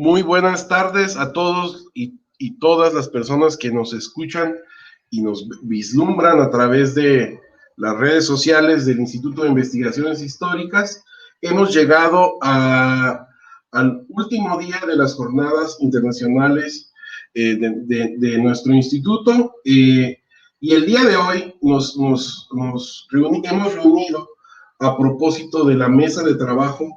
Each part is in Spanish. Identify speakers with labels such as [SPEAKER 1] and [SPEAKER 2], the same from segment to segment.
[SPEAKER 1] Muy buenas tardes a todos y todas las personas que nos escuchan y nos vislumbran a través de las redes sociales del Instituto de Investigaciones Históricas. Hemos llegado al último día de las jornadas internacionales de nuestro instituto, y el día de hoy hemos reunido a propósito de la mesa de trabajo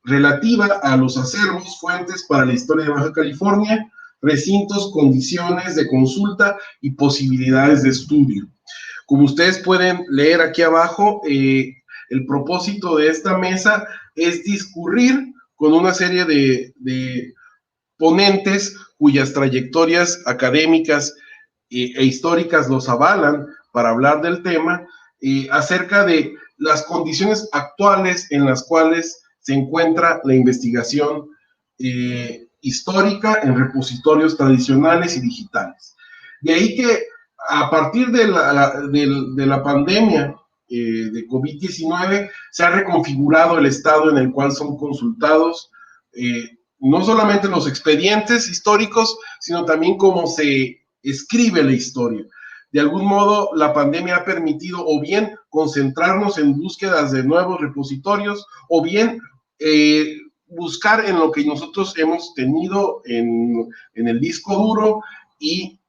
[SPEAKER 1] relativa a los acervos, fuentes para la historia de Baja California, recintos, condiciones de consulta y posibilidades de estudio. Como ustedes pueden leer aquí abajo, el propósito de esta mesa es discurrir con una serie de ponentes cuyas trayectorias académicas e históricas los avalan para hablar del tema, acerca de las condiciones actuales en las cuales se encuentra la investigación histórica en repositorios tradicionales y digitales. De ahí que a partir de la pandemia de COVID-19 se ha reconfigurado el estado en el cual son consultados no solamente los expedientes históricos, sino también cómo se escribe la historia. De algún modo, la pandemia ha permitido o bien concentrarnos en búsquedas de nuevos repositorios, o bien buscar en lo que nosotros hemos tenido en el disco duro y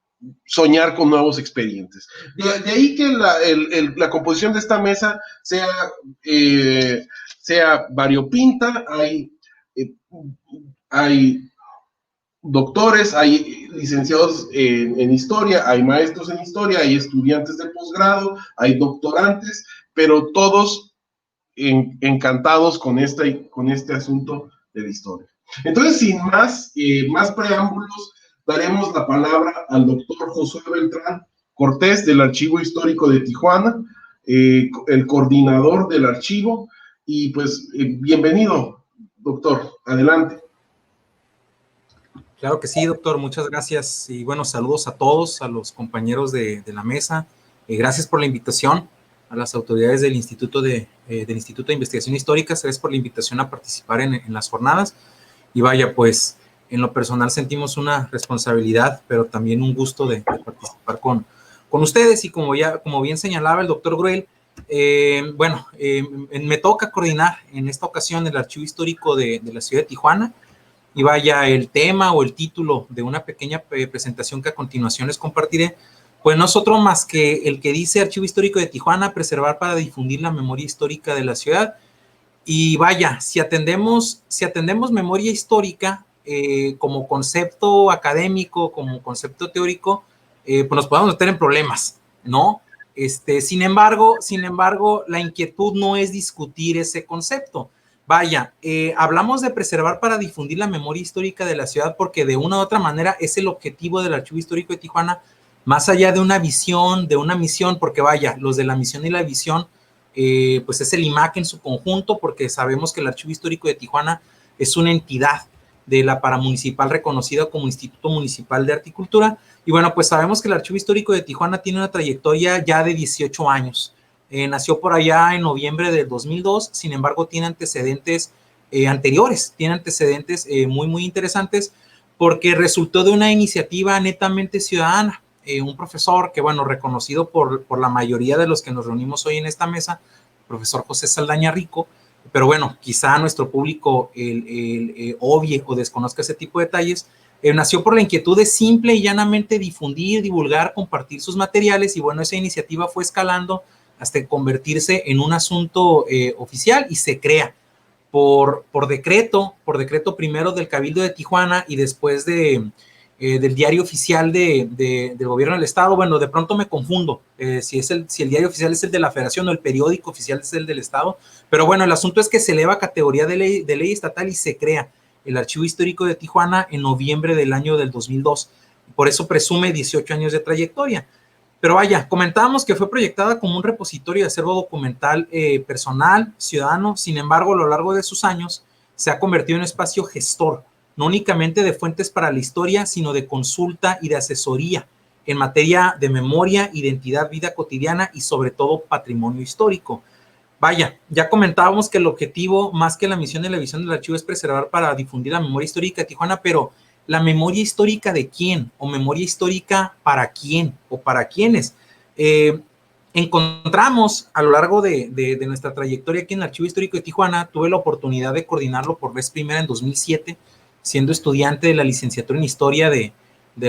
[SPEAKER 1] soñar con nuevos expedientes. De ahí que la composición de esta mesa sea variopinta. Hay doctores, hay licenciados en historia, hay maestros en historia, hay estudiantes de posgrado, hay doctorantes, pero todos encantados con este asunto de la historia. Entonces, sin más preámbulos, daremos la palabra al doctor Josué Beltrán Cortés del Archivo Histórico de Tijuana, el coordinador del archivo, y pues bienvenido, doctor, adelante.
[SPEAKER 2] Claro que sí, doctor, muchas gracias y bueno, saludos a todos, a los compañeros de la mesa. Gracias por la invitación, a las autoridades del Instituto de Investigación Histórica, gracias por la invitación a participar en las jornadas. Y vaya, pues en lo personal sentimos una responsabilidad, pero también un gusto de participar con ustedes. Y como bien señalaba el doctor Gruel, me toca coordinar en esta ocasión el Archivo Histórico de la ciudad de Tijuana. Y vaya, el tema o el título de una pequeña presentación que a continuación les compartiré, pues no es otro más que el que dice Archivo Histórico de Tijuana, preservar para difundir la memoria histórica de la ciudad. Y vaya, si atendemos memoria histórica como concepto académico, como concepto teórico, pues nos podemos meter en problemas, ¿no? Sin embargo, la inquietud no es discutir ese concepto. Vaya, hablamos de preservar para difundir la memoria histórica de la ciudad porque de una u otra manera es el objetivo del Archivo Histórico de Tijuana, más allá de una visión, de una misión, porque vaya, los de la misión y la visión, pues es el IMAC en su conjunto, porque sabemos que el Archivo Histórico de Tijuana es una entidad de la paramunicipal reconocida como Instituto Municipal de Horticultura. Y bueno, pues sabemos que el Archivo Histórico de Tijuana tiene una trayectoria ya de 18 años. Nació por allá en noviembre del 2002, sin embargo tiene antecedentes anteriores, tiene antecedentes muy, muy interesantes, porque resultó de una iniciativa netamente ciudadana. Un profesor que, bueno, reconocido por la mayoría de los que nos reunimos hoy en esta mesa, profesor José Saldaña Rico, pero bueno, quizá nuestro público obvie o desconozca ese tipo de detalles. Nació por la inquietud de simple y llanamente difundir, divulgar, compartir sus materiales, y bueno, esa iniciativa fue escalando hasta convertirse en un asunto oficial, y se crea por decreto primero del Cabildo de Tijuana y después del diario oficial del gobierno del estado. Bueno, de pronto me confundo si el diario oficial es el de la federación o el periódico oficial es el del estado, pero bueno, el asunto es que se eleva a categoría de ley estatal y se crea el Archivo Histórico de Tijuana en noviembre del año del 2002. Por eso presume 18 años de trayectoria. Pero vaya, comentábamos que fue proyectada como un repositorio de acervo documental personal, ciudadano. Sin embargo, a lo largo de sus años se ha convertido en un espacio gestor, no únicamente de fuentes para la historia, sino de consulta y de asesoría en materia de memoria, identidad, vida cotidiana y sobre todo patrimonio histórico. Vaya, ya comentábamos que el objetivo, más que la misión y la visión del archivo, es preservar para difundir la memoria histórica de Tijuana, pero ¿la memoria histórica de quién? ¿O memoria histórica para quién? ¿O para quiénes? Encontramos a lo largo de nuestra trayectoria aquí en el Archivo Histórico de Tijuana, tuve la oportunidad de coordinarlo por vez primera en 2007, siendo estudiante de la licenciatura en Historia de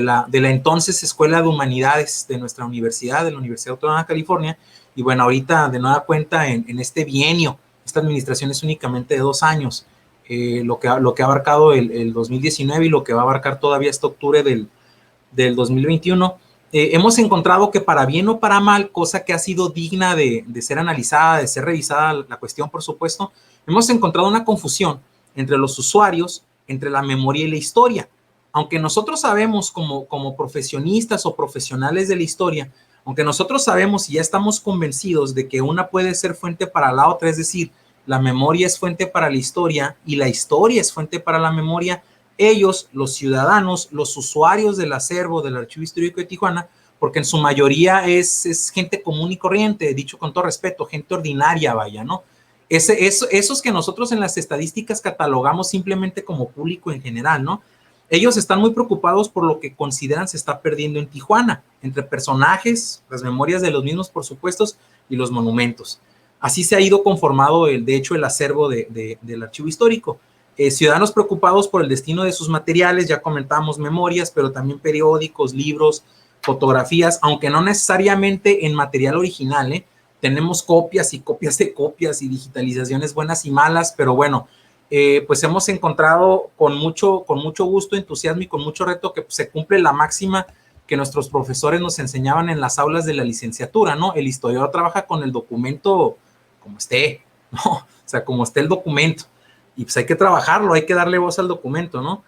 [SPEAKER 2] la entonces Escuela de Humanidades de nuestra universidad, de la Universidad Autónoma de California. Y bueno, ahorita de nueva cuenta en este bienio, esta administración es únicamente de 2 años, lo que ha abarcado el 2019 y lo que va a abarcar todavía este octubre del 2021. Hemos encontrado que para bien o para mal, cosa que ha sido digna de ser analizada, de ser revisada la cuestión, por supuesto, hemos encontrado una confusión entre los usuarios, entre la memoria y la historia. Aunque nosotros sabemos como profesionistas o profesionales de la historia, aunque nosotros sabemos y ya estamos convencidos de que una puede ser fuente para la otra, es decir, la memoria es fuente para la historia y la historia es fuente para la memoria, ellos, los ciudadanos, los usuarios del acervo del Archivo Histórico de Tijuana, porque en su mayoría es gente común y corriente, dicho con todo respeto, gente ordinaria, vaya, ¿no? Esos que nosotros en las estadísticas catalogamos simplemente como público en general, ¿no? Ellos están muy preocupados por lo que consideran se está perdiendo en Tijuana, entre personajes, las memorias de los mismos, por supuesto, y los monumentos. Así se ha ido conformado, de hecho, el acervo del Archivo Histórico. Ciudadanos preocupados por el destino de sus materiales, ya comentamos memorias, pero también periódicos, libros, fotografías, aunque no necesariamente en material original, tenemos copias y copias de copias y digitalizaciones buenas y malas, pero bueno, pues hemos encontrado con mucho gusto, entusiasmo y con mucho reto que pues, se cumple la máxima que nuestros profesores nos enseñaban en las aulas de la licenciatura, ¿no? El historiador trabaja con el documento como esté, ¿no? O sea, como esté el documento. Y pues hay que trabajarlo, hay que darle voz al documento, ¿no?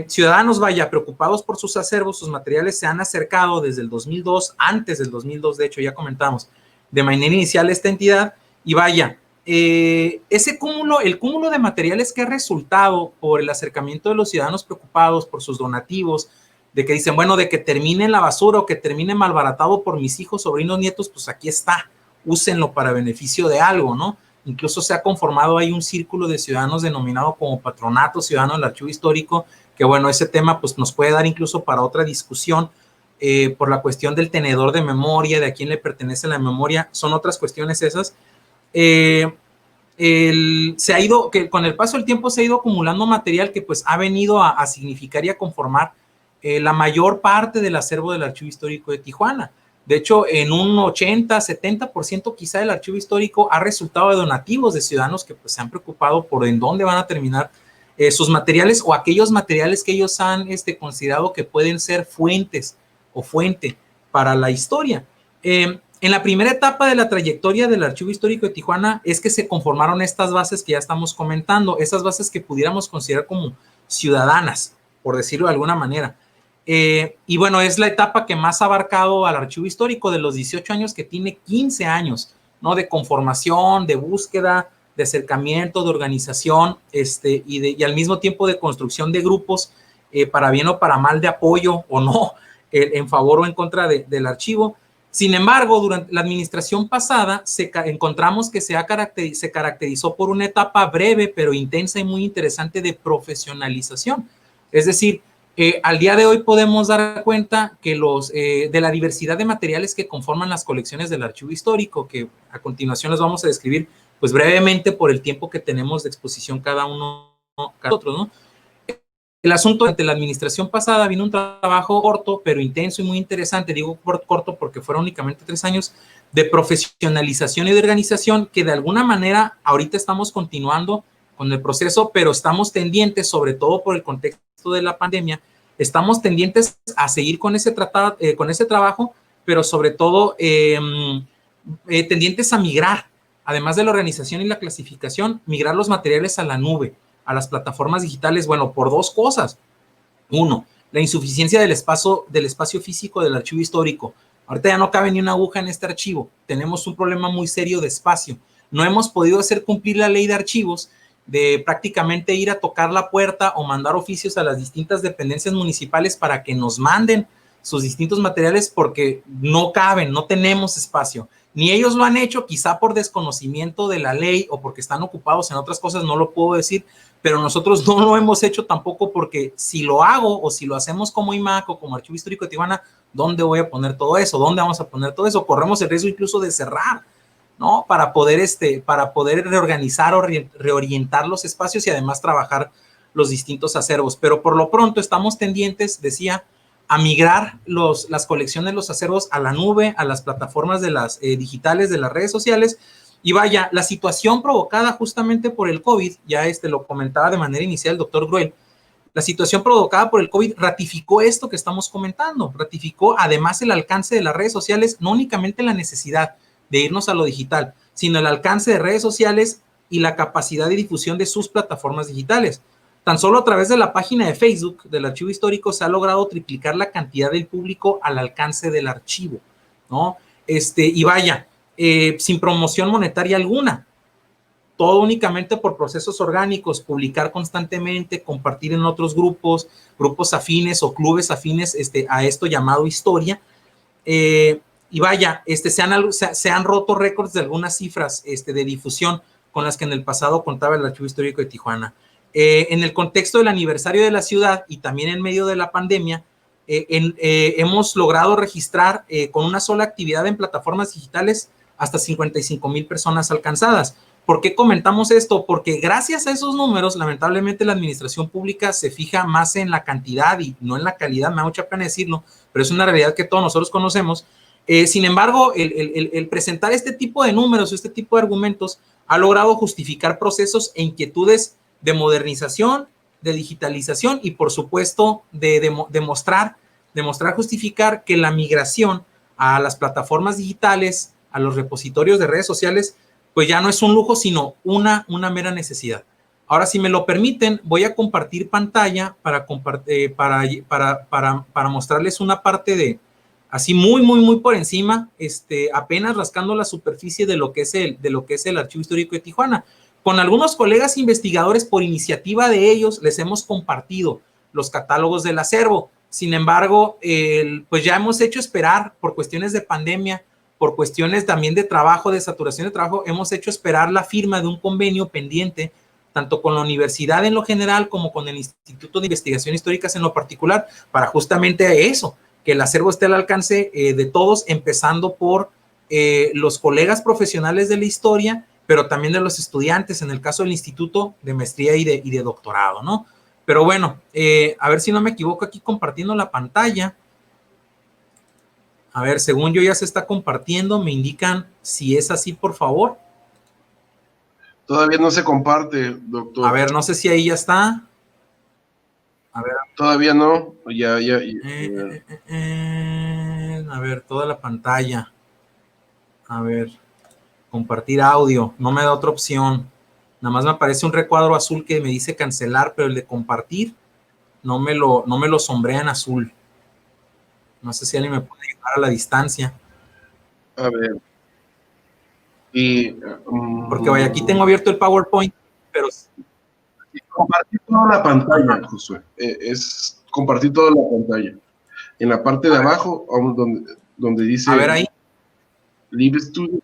[SPEAKER 2] Ciudadanos, vaya, preocupados por sus acervos, sus materiales, se han acercado desde el 2002, antes del 2002, de hecho, ya comentamos, de manera inicial esta entidad, y vaya, el cúmulo de materiales que ha resultado por el acercamiento de los ciudadanos preocupados por sus donativos, de que dicen, bueno, de que termine en la basura o que termine malbaratado por mis hijos, sobrinos, nietos, pues aquí está, úsenlo para beneficio de algo, ¿no? Incluso se ha conformado ahí un círculo de ciudadanos denominado como Patronato Ciudadano del Archivo Histórico, que bueno, ese tema pues nos puede dar incluso para otra discusión, por la cuestión del tenedor de memoria, de a quién le pertenece la memoria, son otras cuestiones esas. Que con el paso del tiempo se ha ido acumulando material que pues ha venido a significar y a conformar la mayor parte del acervo del Archivo Histórico de Tijuana. De hecho, en un 80-70% quizá del archivo histórico ha resultado de donativos de ciudadanos que pues, se han preocupado por en dónde van a terminar sus materiales o aquellos materiales que ellos han considerado que pueden ser fuentes o fuente para la historia. En la primera etapa de la trayectoria del Archivo Histórico de Tijuana es que se conformaron estas bases que ya estamos comentando, esas bases que pudiéramos considerar como ciudadanas, por decirlo de alguna manera. Y bueno, es la etapa que más ha abarcado al Archivo Histórico, de los 18 años que tiene 15 años, ¿no? De conformación, de búsqueda, de acercamiento, de organización, y al mismo tiempo de construcción de grupos, para bien o para mal, de apoyo o no, en favor o en contra del archivo. Sin embargo, durante la administración pasada encontramos que se caracterizó por una etapa breve, pero intensa y muy interesante de profesionalización. Es decir, al día de hoy podemos dar cuenta que de la diversidad de materiales que conforman las colecciones del Archivo Histórico, que a continuación los vamos a describir pues brevemente por el tiempo que tenemos de exposición cada otro, ¿no? El asunto de la administración pasada vino un trabajo corto, pero intenso y muy interesante. Digo corto porque fueron únicamente 3 años de profesionalización y de organización que de alguna manera ahorita estamos continuando con el proceso, pero estamos tendientes, sobre todo por el contexto de la pandemia, estamos tendientes a seguir con ese trabajo, pero sobre todo tendientes a migrar, además de la organización y la clasificación, migrar los materiales a la nube, a las plataformas digitales, bueno, por 2 cosas. 1, la insuficiencia del espacio físico del archivo histórico. Ahorita ya no cabe ni una aguja en este archivo. Tenemos un problema muy serio de espacio. No hemos podido hacer cumplir la ley de archivos, de prácticamente ir a tocar la puerta o mandar oficios a las distintas dependencias municipales para que nos manden sus distintos materiales, porque no caben, no tenemos espacio. Ni ellos lo han hecho, quizá por desconocimiento de la ley o porque están ocupados en otras cosas, no lo puedo decir, pero nosotros no lo hemos hecho tampoco porque si lo hago o si lo hacemos como IMAC o como Archivo Histórico de Tijuana, ¿dónde voy a poner todo eso? ¿Dónde vamos a poner todo eso? Corremos el riesgo incluso de cerrar, ¿no? Para poder reorganizar o reorientar los espacios y además trabajar los distintos acervos. Pero por lo pronto estamos tendientes, decía, a migrar las colecciones, los acervos a la nube, a las plataformas de las digitales, de las redes sociales. Y vaya, la situación provocada justamente por el COVID, ya lo comentaba de manera inicial el doctor Gruel, la situación provocada por el COVID ratificó esto que estamos comentando, ratificó además el alcance de las redes sociales, no únicamente la necesidad de irnos a lo digital, sino el alcance de redes sociales y la capacidad de difusión de sus plataformas digitales. Tan solo a través de la página de Facebook del Archivo Histórico se ha logrado triplicar la cantidad del público al alcance del archivo, ¿no? Y vaya, sin promoción monetaria alguna, todo únicamente por procesos orgánicos, publicar constantemente, compartir en otros grupos afines o clubes afines a esto llamado historia. Y vaya, se han roto récords de algunas cifras de difusión con las que en el pasado contaba el Archivo Histórico de Tijuana. En el contexto del aniversario de la ciudad y también en medio de la pandemia, hemos logrado registrar con una sola actividad en plataformas digitales hasta 55,000 personas alcanzadas. ¿Por qué comentamos esto? Porque gracias a esos números, lamentablemente la administración pública se fija más en la cantidad y no en la calidad, me da mucha pena decirlo, pero es una realidad que todos nosotros conocemos. Sin embargo, el presentar este tipo de números, este tipo de argumentos, ha logrado justificar procesos e inquietudes de modernización, de digitalización y, por supuesto, de demostrar, justificar que la migración a las plataformas digitales, a los repositorios de redes sociales, pues ya no es un lujo, sino una mera necesidad. Ahora, si me lo permiten, voy a compartir pantalla para mostrarles una parte de, así muy por encima, apenas rascando la superficie de lo que es el Archivo Histórico de Tijuana. Con algunos colegas investigadores, por iniciativa de ellos, les hemos compartido los catálogos del acervo. Sin embargo, pues ya hemos hecho esperar por cuestiones de pandemia, por cuestiones también de trabajo, de saturación de trabajo, hemos hecho esperar la firma de un convenio pendiente, tanto con la universidad en lo general como con el Instituto de Investigación Históricas en lo particular, para justamente eso, que el acervo esté al alcance de todos, empezando por los colegas profesionales de la historia, pero también de los estudiantes, en el caso del instituto de maestría y de doctorado, ¿no? Pero bueno, a ver si no me equivoco aquí compartiendo la pantalla. A ver, según yo ya se está compartiendo, me indican si es así, por favor.
[SPEAKER 1] Todavía no se comparte, doctor.
[SPEAKER 2] A ver, no sé si ahí ya está. A ver.
[SPEAKER 1] Todavía no, ya.
[SPEAKER 2] A ver, toda la pantalla. A ver, compartir audio. No me da otra opción. Nada más me aparece un recuadro azul que me dice cancelar, pero el de compartir no me lo sombrea en azul. No sé si alguien me puede ayudar a la distancia.
[SPEAKER 1] A ver.
[SPEAKER 2] Porque vaya, aquí tengo abierto el PowerPoint, pero...
[SPEAKER 1] Compartir toda la pantalla, Josué. Es compartir toda la pantalla. En la parte de abajo, donde dice...
[SPEAKER 2] A ver ahí.
[SPEAKER 1] Live Studio.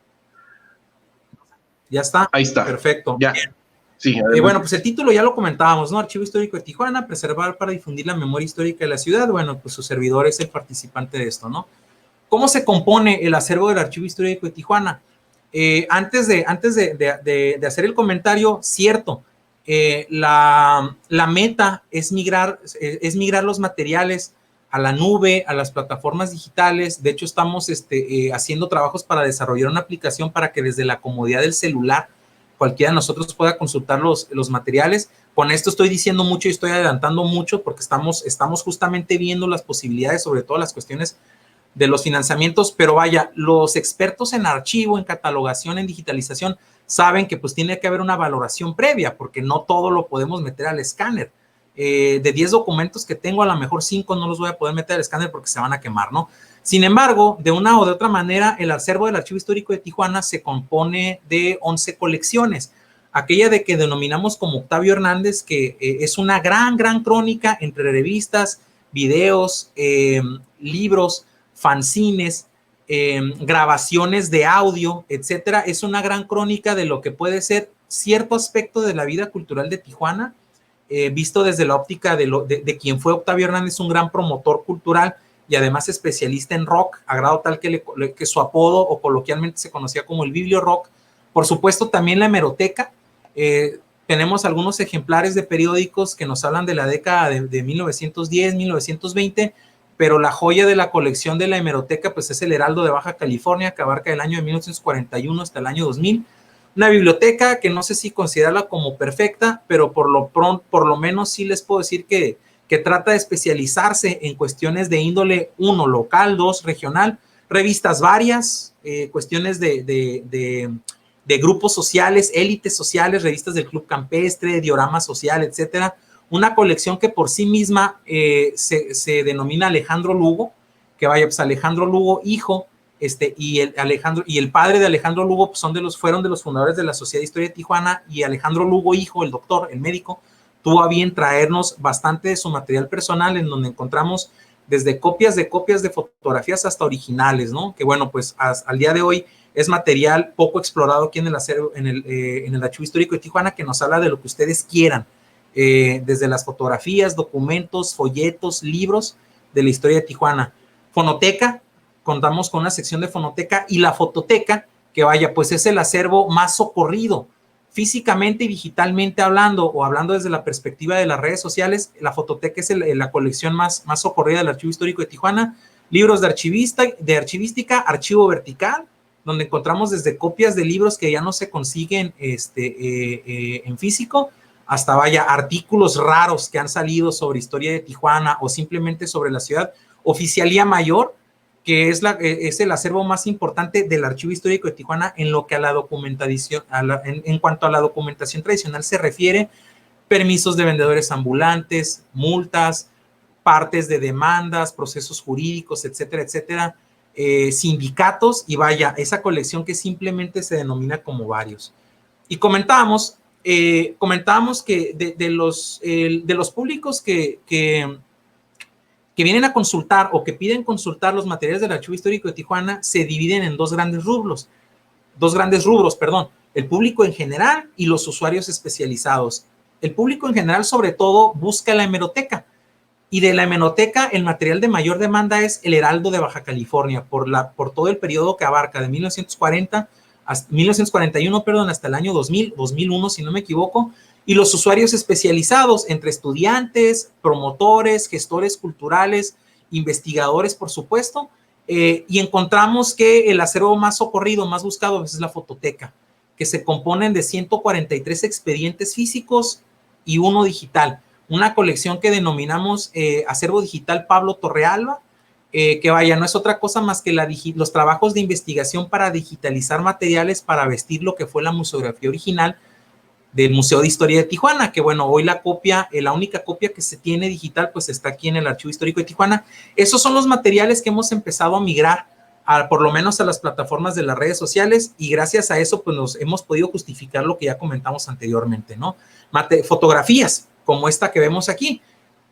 [SPEAKER 2] Ya está.
[SPEAKER 1] Ahí está.
[SPEAKER 2] Perfecto.
[SPEAKER 1] Ya.
[SPEAKER 2] Bien.
[SPEAKER 1] Sí,
[SPEAKER 2] bueno, pues el título ya lo comentábamos, ¿no? Archivo Histórico de Tijuana, preservar para difundir la memoria histórica de la ciudad. Bueno, pues su servidor es el participante de esto, ¿no? ¿Cómo se compone el acervo del Archivo Histórico de Tijuana? Antes de hacer el comentario, cierto, la meta es migrar los materiales a la nube, a las plataformas digitales. De hecho, estamos haciendo trabajos para desarrollar una aplicación para que desde la comodidad del celular cualquiera de nosotros pueda consultar los materiales. Con esto estoy diciendo mucho y estoy adelantando mucho porque estamos justamente viendo las posibilidades, sobre todo las cuestiones de los financiamientos, pero vaya, los expertos en archivo, en catalogación, en digitalización, saben que pues tiene que haber una valoración previa, porque no todo lo podemos meter al escáner. De 10 documentos que tengo, a lo mejor 5 no los voy a poder meter al escáner porque se van a quemar, ¿no? Sin embargo, de una o de otra manera, el acervo del Archivo Histórico de Tijuana se compone de 11 colecciones. Aquella de que denominamos como Octavio Hernández, que es una gran crónica entre revistas, videos, libros, fanzines, grabaciones de audio, etcétera. Es una gran crónica de lo que puede ser cierto aspecto de la vida cultural de Tijuana, visto desde la óptica de quien fue Octavio Hernández, un gran promotor cultural y además especialista en rock, a grado tal que su apodo o coloquialmente se conocía como el Biblio Rock. Por supuesto, también la hemeroteca. Tenemos algunos ejemplares de periódicos que nos hablan de la década de 1910, 1920, pero la joya de la colección de la hemeroteca pues es el Heraldo de Baja California, que abarca el año de 1941 hasta el año 2000. Una biblioteca que no sé si considerarla como perfecta, pero por lo menos sí les puedo decir que trata de especializarse en cuestiones de índole, 1, local, 2, regional, revistas varias, cuestiones de grupos sociales, élites sociales, revistas del Club Campestre, Diorama Social, etcétera. Una colección que por sí misma se denomina Alejandro Lugo, que vaya, pues Alejandro Lugo, hijo, y el padre de Alejandro Lugo pues fueron de los fundadores de la Sociedad de Historia de Tijuana, y Alejandro Lugo, hijo, el doctor, el médico, tuvo a bien traernos bastante de su material personal, en donde encontramos desde copias de fotografías hasta originales, ¿no? Que bueno, pues al día de hoy es material poco explorado aquí en el Archivo Histórico de Tijuana, que nos habla de lo que ustedes quieran, desde las fotografías, documentos, folletos, libros de la historia de Tijuana. Fonoteca, contamos con una sección de fonoteca, y la fototeca, que vaya, pues es el acervo más socorrido, físicamente y digitalmente hablando, o hablando desde la perspectiva de las redes sociales. La fototeca es la colección más socorrida del Archivo Histórico de Tijuana. Libros de archivística, archivo vertical, donde encontramos desde copias de libros que ya no se consiguen en físico, hasta vaya artículos raros que han salido sobre historia de Tijuana o simplemente sobre la ciudad. Oficialía Mayor, que es el acervo más importante del Archivo Histórico de Tijuana en lo que a la documentación, en cuanto a la documentación tradicional se refiere: permisos de vendedores ambulantes, multas, partes de demandas, procesos jurídicos, etcétera, etcétera, sindicatos, y vaya, esa colección que simplemente se denomina como varios. Y comentábamos que de los públicos que vienen a consultar o que piden consultar los materiales del Archivo Histórico de Tijuana, se dividen en dos grandes rubros, el público en general y los usuarios especializados. El público en general, sobre todo, busca la hemeroteca, y de la hemeroteca el material de mayor demanda es el Heraldo de Baja California, por todo el periodo que abarca de 1941, hasta el año 2001, si no me equivoco. Y los usuarios especializados, entre estudiantes, promotores, gestores culturales, investigadores, por supuesto, y encontramos que el acervo más socorrido, más buscado, es la fototeca, que se componen de 143 expedientes físicos y uno digital. Una colección que denominamos acervo digital Pablo Torrealba, que vaya, no es otra cosa más que los trabajos de investigación para digitalizar materiales para vestir lo que fue la museografía original del Museo de Historia de Tijuana, que bueno, hoy la única copia que se tiene digital pues está aquí en el Archivo Histórico de Tijuana. Esos son los materiales que hemos empezado a migrar por lo menos a las plataformas de las redes sociales, y gracias a eso pues nos hemos podido justificar lo que ya comentamos anteriormente, ¿no? Fotografías como esta que vemos aquí,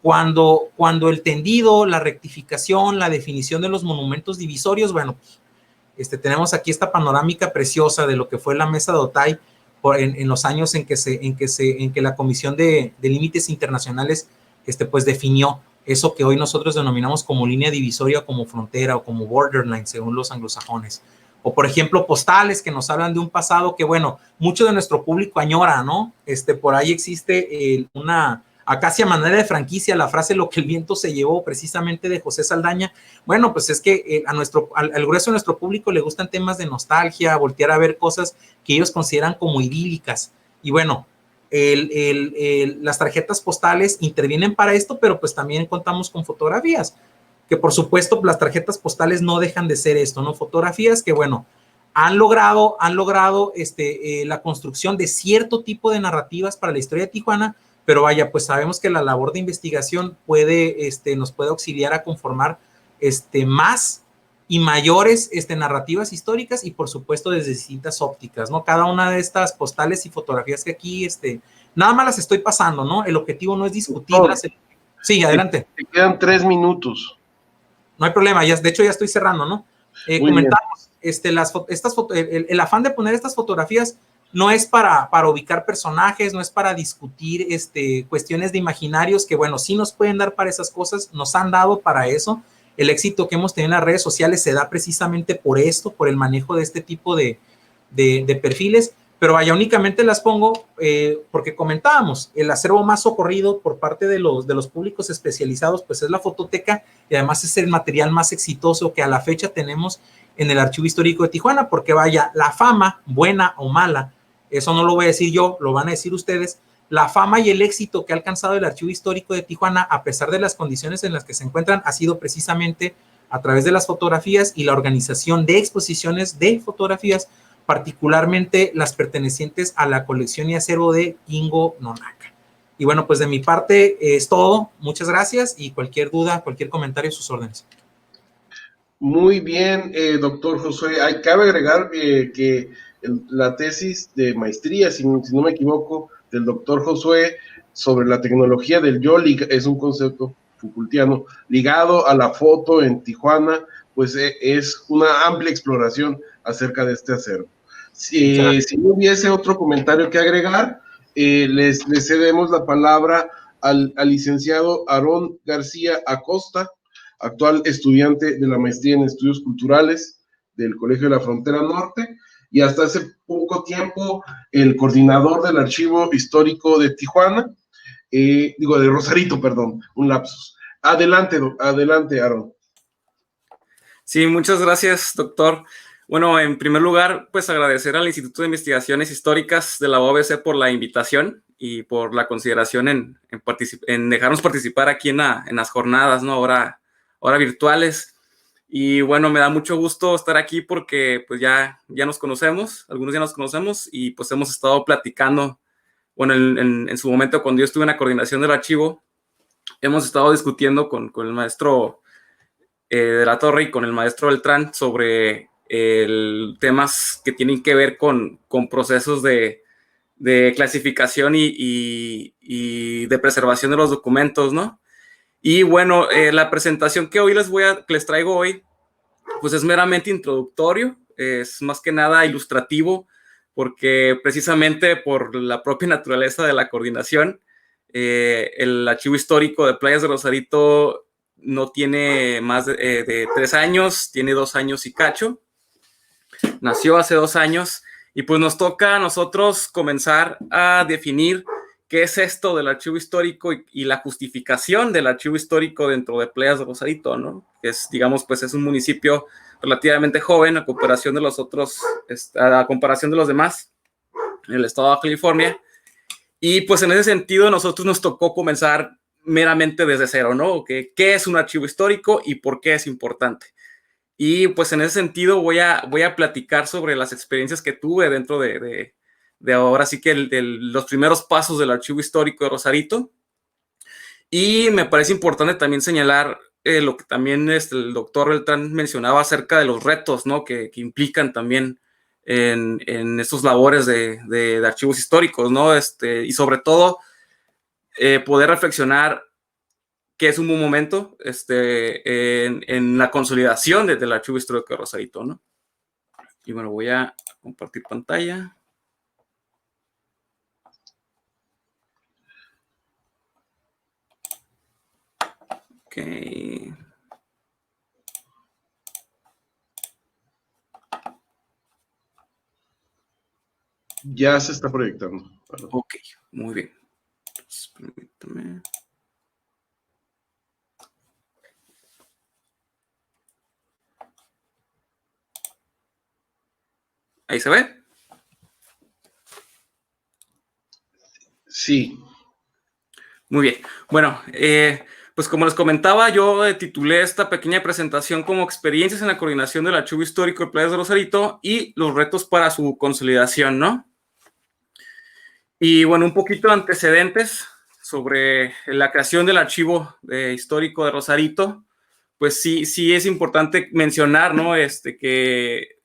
[SPEAKER 2] cuando el tendido, la rectificación, la definición de los monumentos divisorios, bueno, tenemos aquí esta panorámica preciosa de lo que fue la Mesa de Otay en los años en que la Comisión de Límites Internacionales pues definió eso que hoy nosotros denominamos como línea divisoria, como frontera o como borderline, según los anglosajones. O, por ejemplo, postales que nos hablan de un pasado que, bueno, mucho de nuestro público añora, ¿no? Por ahí existe casi a manera de franquicia, la frase "lo que el viento se llevó", precisamente de José Saldaña. Bueno, pues es que al grueso de nuestro público le gustan temas de nostalgia, voltear a ver cosas que ellos consideran como idílicas. Y bueno, las tarjetas postales intervienen para esto, pero pues también contamos con fotografías, que por supuesto las tarjetas postales no dejan de ser esto, ¿no? Fotografías que, bueno, han logrado la construcción de cierto tipo de narrativas para la historia de Tijuana, pero vaya, pues sabemos que la labor de investigación nos puede auxiliar a conformar más y mayores narrativas históricas, y por supuesto desde distintas ópticas, ¿no? Cada una de estas postales y fotografías que aquí, nada más las estoy pasando, ¿no? El objetivo no es discutirlas. Sí, adelante.
[SPEAKER 1] Te quedan 3 minutos.
[SPEAKER 2] No hay problema, de hecho ya estoy cerrando, ¿no?
[SPEAKER 1] Muy bien.
[SPEAKER 2] Comentamos, el afán de poner estas fotografías no es para ubicar personajes, no es para discutir cuestiones de imaginarios que, bueno, sí nos pueden dar para esas cosas, nos han dado para eso. El éxito que hemos tenido en las redes sociales se da precisamente por esto, por el manejo de este tipo de perfiles, pero vaya, únicamente las pongo porque comentábamos, el acervo más socorrido por parte de los públicos especializados, pues es la fototeca, y además es el material más exitoso que a la fecha tenemos en el Archivo Histórico de Tijuana, porque vaya, la fama, buena o mala, eso no lo voy a decir yo, lo van a decir ustedes, la fama y el éxito que ha alcanzado el Archivo Histórico de Tijuana, a pesar de las condiciones en las que se encuentran, ha sido precisamente a través de las fotografías y la organización de exposiciones de fotografías, particularmente las pertenecientes a la colección y acervo de Kingo Nonaka. Y bueno, pues de mi parte es todo. Muchas gracias y cualquier duda, cualquier comentario, sus órdenes.
[SPEAKER 1] Muy bien, doctor Josué. Cabe agregar que la tesis de maestría, si no me equivoco, del doctor Josué sobre la tecnología del YOLI es un concepto Foucaultiano ligado a la foto en Tijuana, pues es una amplia exploración acerca de este acervo. Si no hubiese otro comentario que agregar, les cedemos la palabra al licenciado Aarón García Acosta, actual estudiante de la maestría en estudios culturales del Colegio de la Frontera Norte, y hasta hace poco tiempo el coordinador del Archivo Histórico de Tijuana, de Rosarito, perdón, un lapsus. Adelante, Aarón.
[SPEAKER 3] Sí, muchas gracias, doctor. Bueno, en primer lugar, pues agradecer al Instituto de Investigaciones Históricas de la UABC por la invitación y por la consideración en dejarnos participar aquí en las jornadas, ¿no? Ahora virtuales. Y bueno, me da mucho gusto estar aquí porque pues ya nos conocemos, algunos ya nos conocemos y pues hemos estado platicando, bueno, en su momento cuando yo estuve en la coordinación del archivo, hemos estado discutiendo con el maestro de la Torre y con el maestro Beltrán sobre temas que tienen que ver con procesos de clasificación y de preservación de los documentos, ¿no? Y bueno, la presentación que les traigo hoy, pues es meramente introductorio, es más que nada ilustrativo, porque precisamente por la propia naturaleza de la coordinación, el Archivo Histórico de Playas de Rosarito no tiene más de 3 años, tiene 2 años y cacho. Nació hace 2 años y pues nos toca a nosotros comenzar a definir qué es esto del archivo histórico y la justificación del archivo histórico dentro de Playas de Rosarito, ¿no? Que es, digamos, pues es un municipio relativamente joven a comparación de los otros, a comparación de los demás, en el estado de California. Y pues en ese sentido nosotros nos tocó comenzar meramente desde cero, ¿no? ¿Qué es un archivo histórico y por qué es importante? Y pues en ese sentido voy a platicar sobre las experiencias que tuve dentro de ahora sí que los primeros pasos del archivo histórico de Rosarito. Y me parece importante también señalar lo que también el doctor Beltrán mencionaba acerca de los retos, ¿no? que implican también en estos labores de archivos históricos, ¿no? Y sobre todo poder reflexionar que es un buen momento en la consolidación del archivo histórico de Rosarito, ¿no? Y bueno, voy a compartir pantalla. Ok.
[SPEAKER 1] Ya se está proyectando.
[SPEAKER 3] Ok, muy bien. Entonces, permítame. ¿Ahí se ve?
[SPEAKER 1] Sí.
[SPEAKER 3] Muy bien. Bueno, pues como les comentaba, yo titulé esta pequeña presentación como Experiencias en la coordinación del archivo histórico de Playas de Rosarito y los retos para su consolidación, ¿no? Y bueno, un poquito de antecedentes sobre la creación del archivo histórico de Rosarito. Pues sí es importante mencionar, ¿no? Que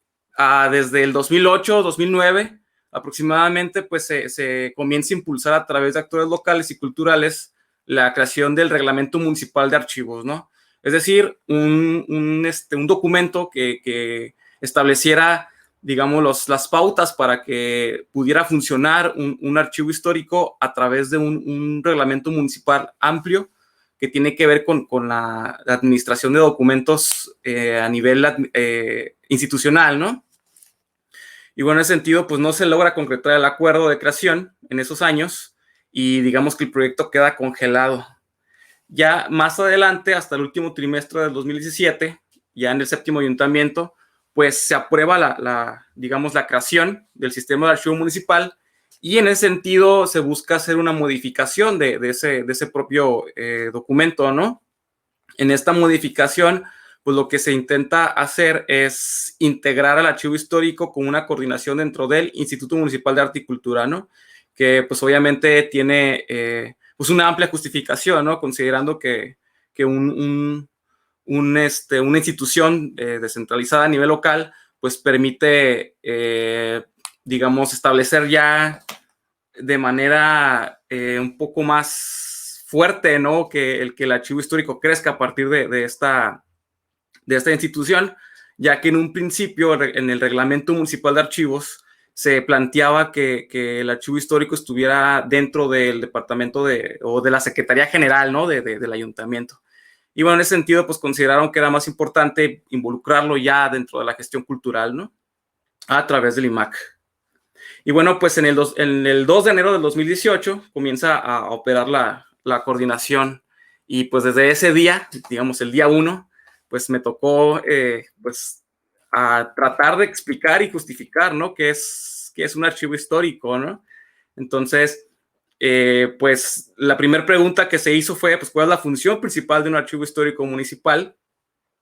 [SPEAKER 3] desde el 2008, 2009 aproximadamente, pues se comienza a impulsar a través de actores locales y culturales la creación del Reglamento Municipal de Archivos, ¿no? Es decir, un documento que estableciera, digamos, las pautas para que pudiera funcionar un archivo histórico a través de un reglamento municipal amplio que tiene que ver con la administración de documentos a nivel institucional, ¿no? Y bueno, en ese sentido, pues no se logra concretar el acuerdo de creación en esos años y digamos que el proyecto queda congelado. Ya más adelante, hasta el último trimestre del 2017, ya en el 7º ayuntamiento, pues se aprueba digamos, la creación del sistema de archivo municipal y en ese sentido se busca hacer una modificación de ese propio documento, ¿no? En esta modificación, pues lo que se intenta hacer es integrar al archivo histórico con una coordinación dentro del Instituto Municipal de Arte y Cultura, ¿no? Que pues obviamente tiene pues una amplia justificación, ¿no? Considerando que una institución descentralizada a nivel local, pues permite, digamos, establecer ya de manera un poco más fuerte, ¿no? Que el archivo histórico crezca a partir de esta institución, ya que en un principio, en el reglamento municipal de archivos, se planteaba que el archivo histórico estuviera dentro del departamento o de la Secretaría General, ¿no? Del ayuntamiento. Y bueno, en ese sentido, pues consideraron que era más importante involucrarlo ya dentro de la gestión cultural, ¿no? A través del IMAC. Y bueno, pues en el 2 de enero del 2018 comienza a operar la coordinación y pues desde ese día, digamos el día 1, pues me tocó pues a tratar de explicar y justificar, ¿no? qué es un archivo histórico, ¿no? Entonces, pues la primera pregunta que se hizo fue, pues, ¿cuál es la función principal de un archivo histórico municipal?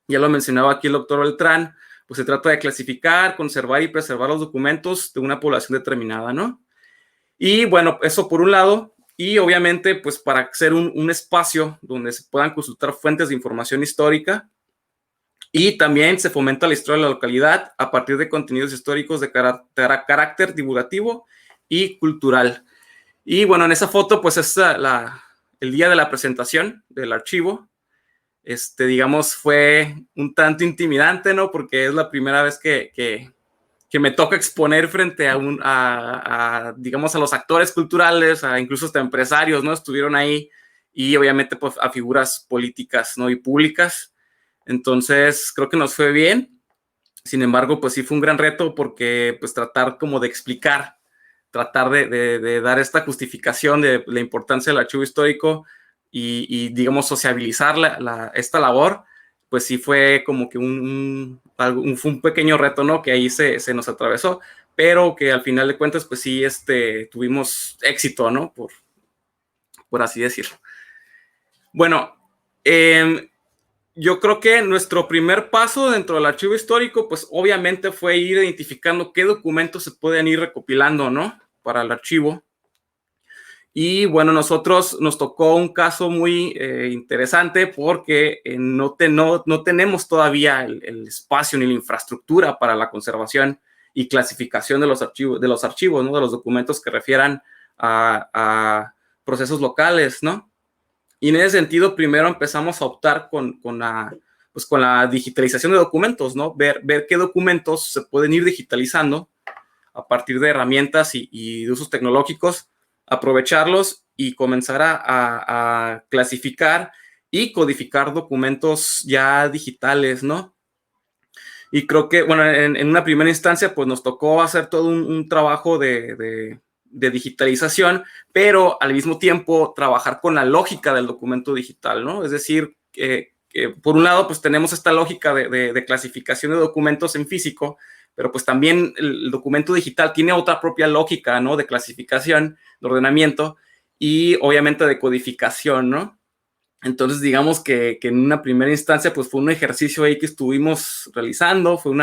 [SPEAKER 3] Ya lo mencionaba aquí el doctor Beltrán, pues se trata de clasificar, conservar y preservar los documentos de una población determinada, ¿no? Y bueno, eso por un lado, y obviamente, pues para ser un espacio donde se puedan consultar fuentes de información histórica, y también se fomenta la historia de la localidad a partir de contenidos históricos de carácter divulgativo y cultural. Y bueno, en esa foto, pues es el día de la presentación del archivo. Digamos, fue un tanto intimidante, ¿no? Porque es la primera vez que me toca exponer frente digamos, a los actores culturales, incluso hasta empresarios, ¿no? Estuvieron ahí y obviamente pues a figuras políticas, ¿no? Y públicas. Entonces, creo que nos fue bien. Sin embargo, pues sí fue un gran reto porque pues tratar como de explicar, tratar de dar esta justificación de la importancia del archivo histórico y digamos, sociabilizar esta labor, pues sí fue como que fue un pequeño reto, ¿no? Que ahí se nos atravesó, pero que al final de cuentas, pues sí, tuvimos éxito, ¿no? Por así decirlo. Bueno, yo creo que nuestro primer paso dentro del archivo histórico, pues obviamente fue ir identificando qué documentos se pueden ir recopilando, ¿no? Para el archivo. Y bueno, nosotros nos tocó un caso muy interesante porque no tenemos todavía el espacio ni la infraestructura para la conservación y clasificación de los archivos, ¿no? De los documentos que refieran a procesos locales, ¿no? Y en ese sentido, primero empezamos a optar con la digitalización de documentos, ¿no? Ver qué documentos se pueden ir digitalizando a partir de herramientas y de usos tecnológicos, aprovecharlos y comenzar a clasificar y codificar documentos ya digitales, ¿no? Y creo que, bueno, en una primera instancia, pues nos tocó hacer todo un trabajo de digitalización, pero al mismo tiempo trabajar con la lógica del documento digital, ¿no? Es decir, que por un lado, pues tenemos esta lógica de clasificación de documentos en físico, pero pues también el documento digital tiene otra propia lógica, ¿no? De clasificación, de ordenamiento y obviamente de codificación, ¿no? Entonces, digamos que en una primera instancia, pues fue un ejercicio ahí que estuvimos realizando, fue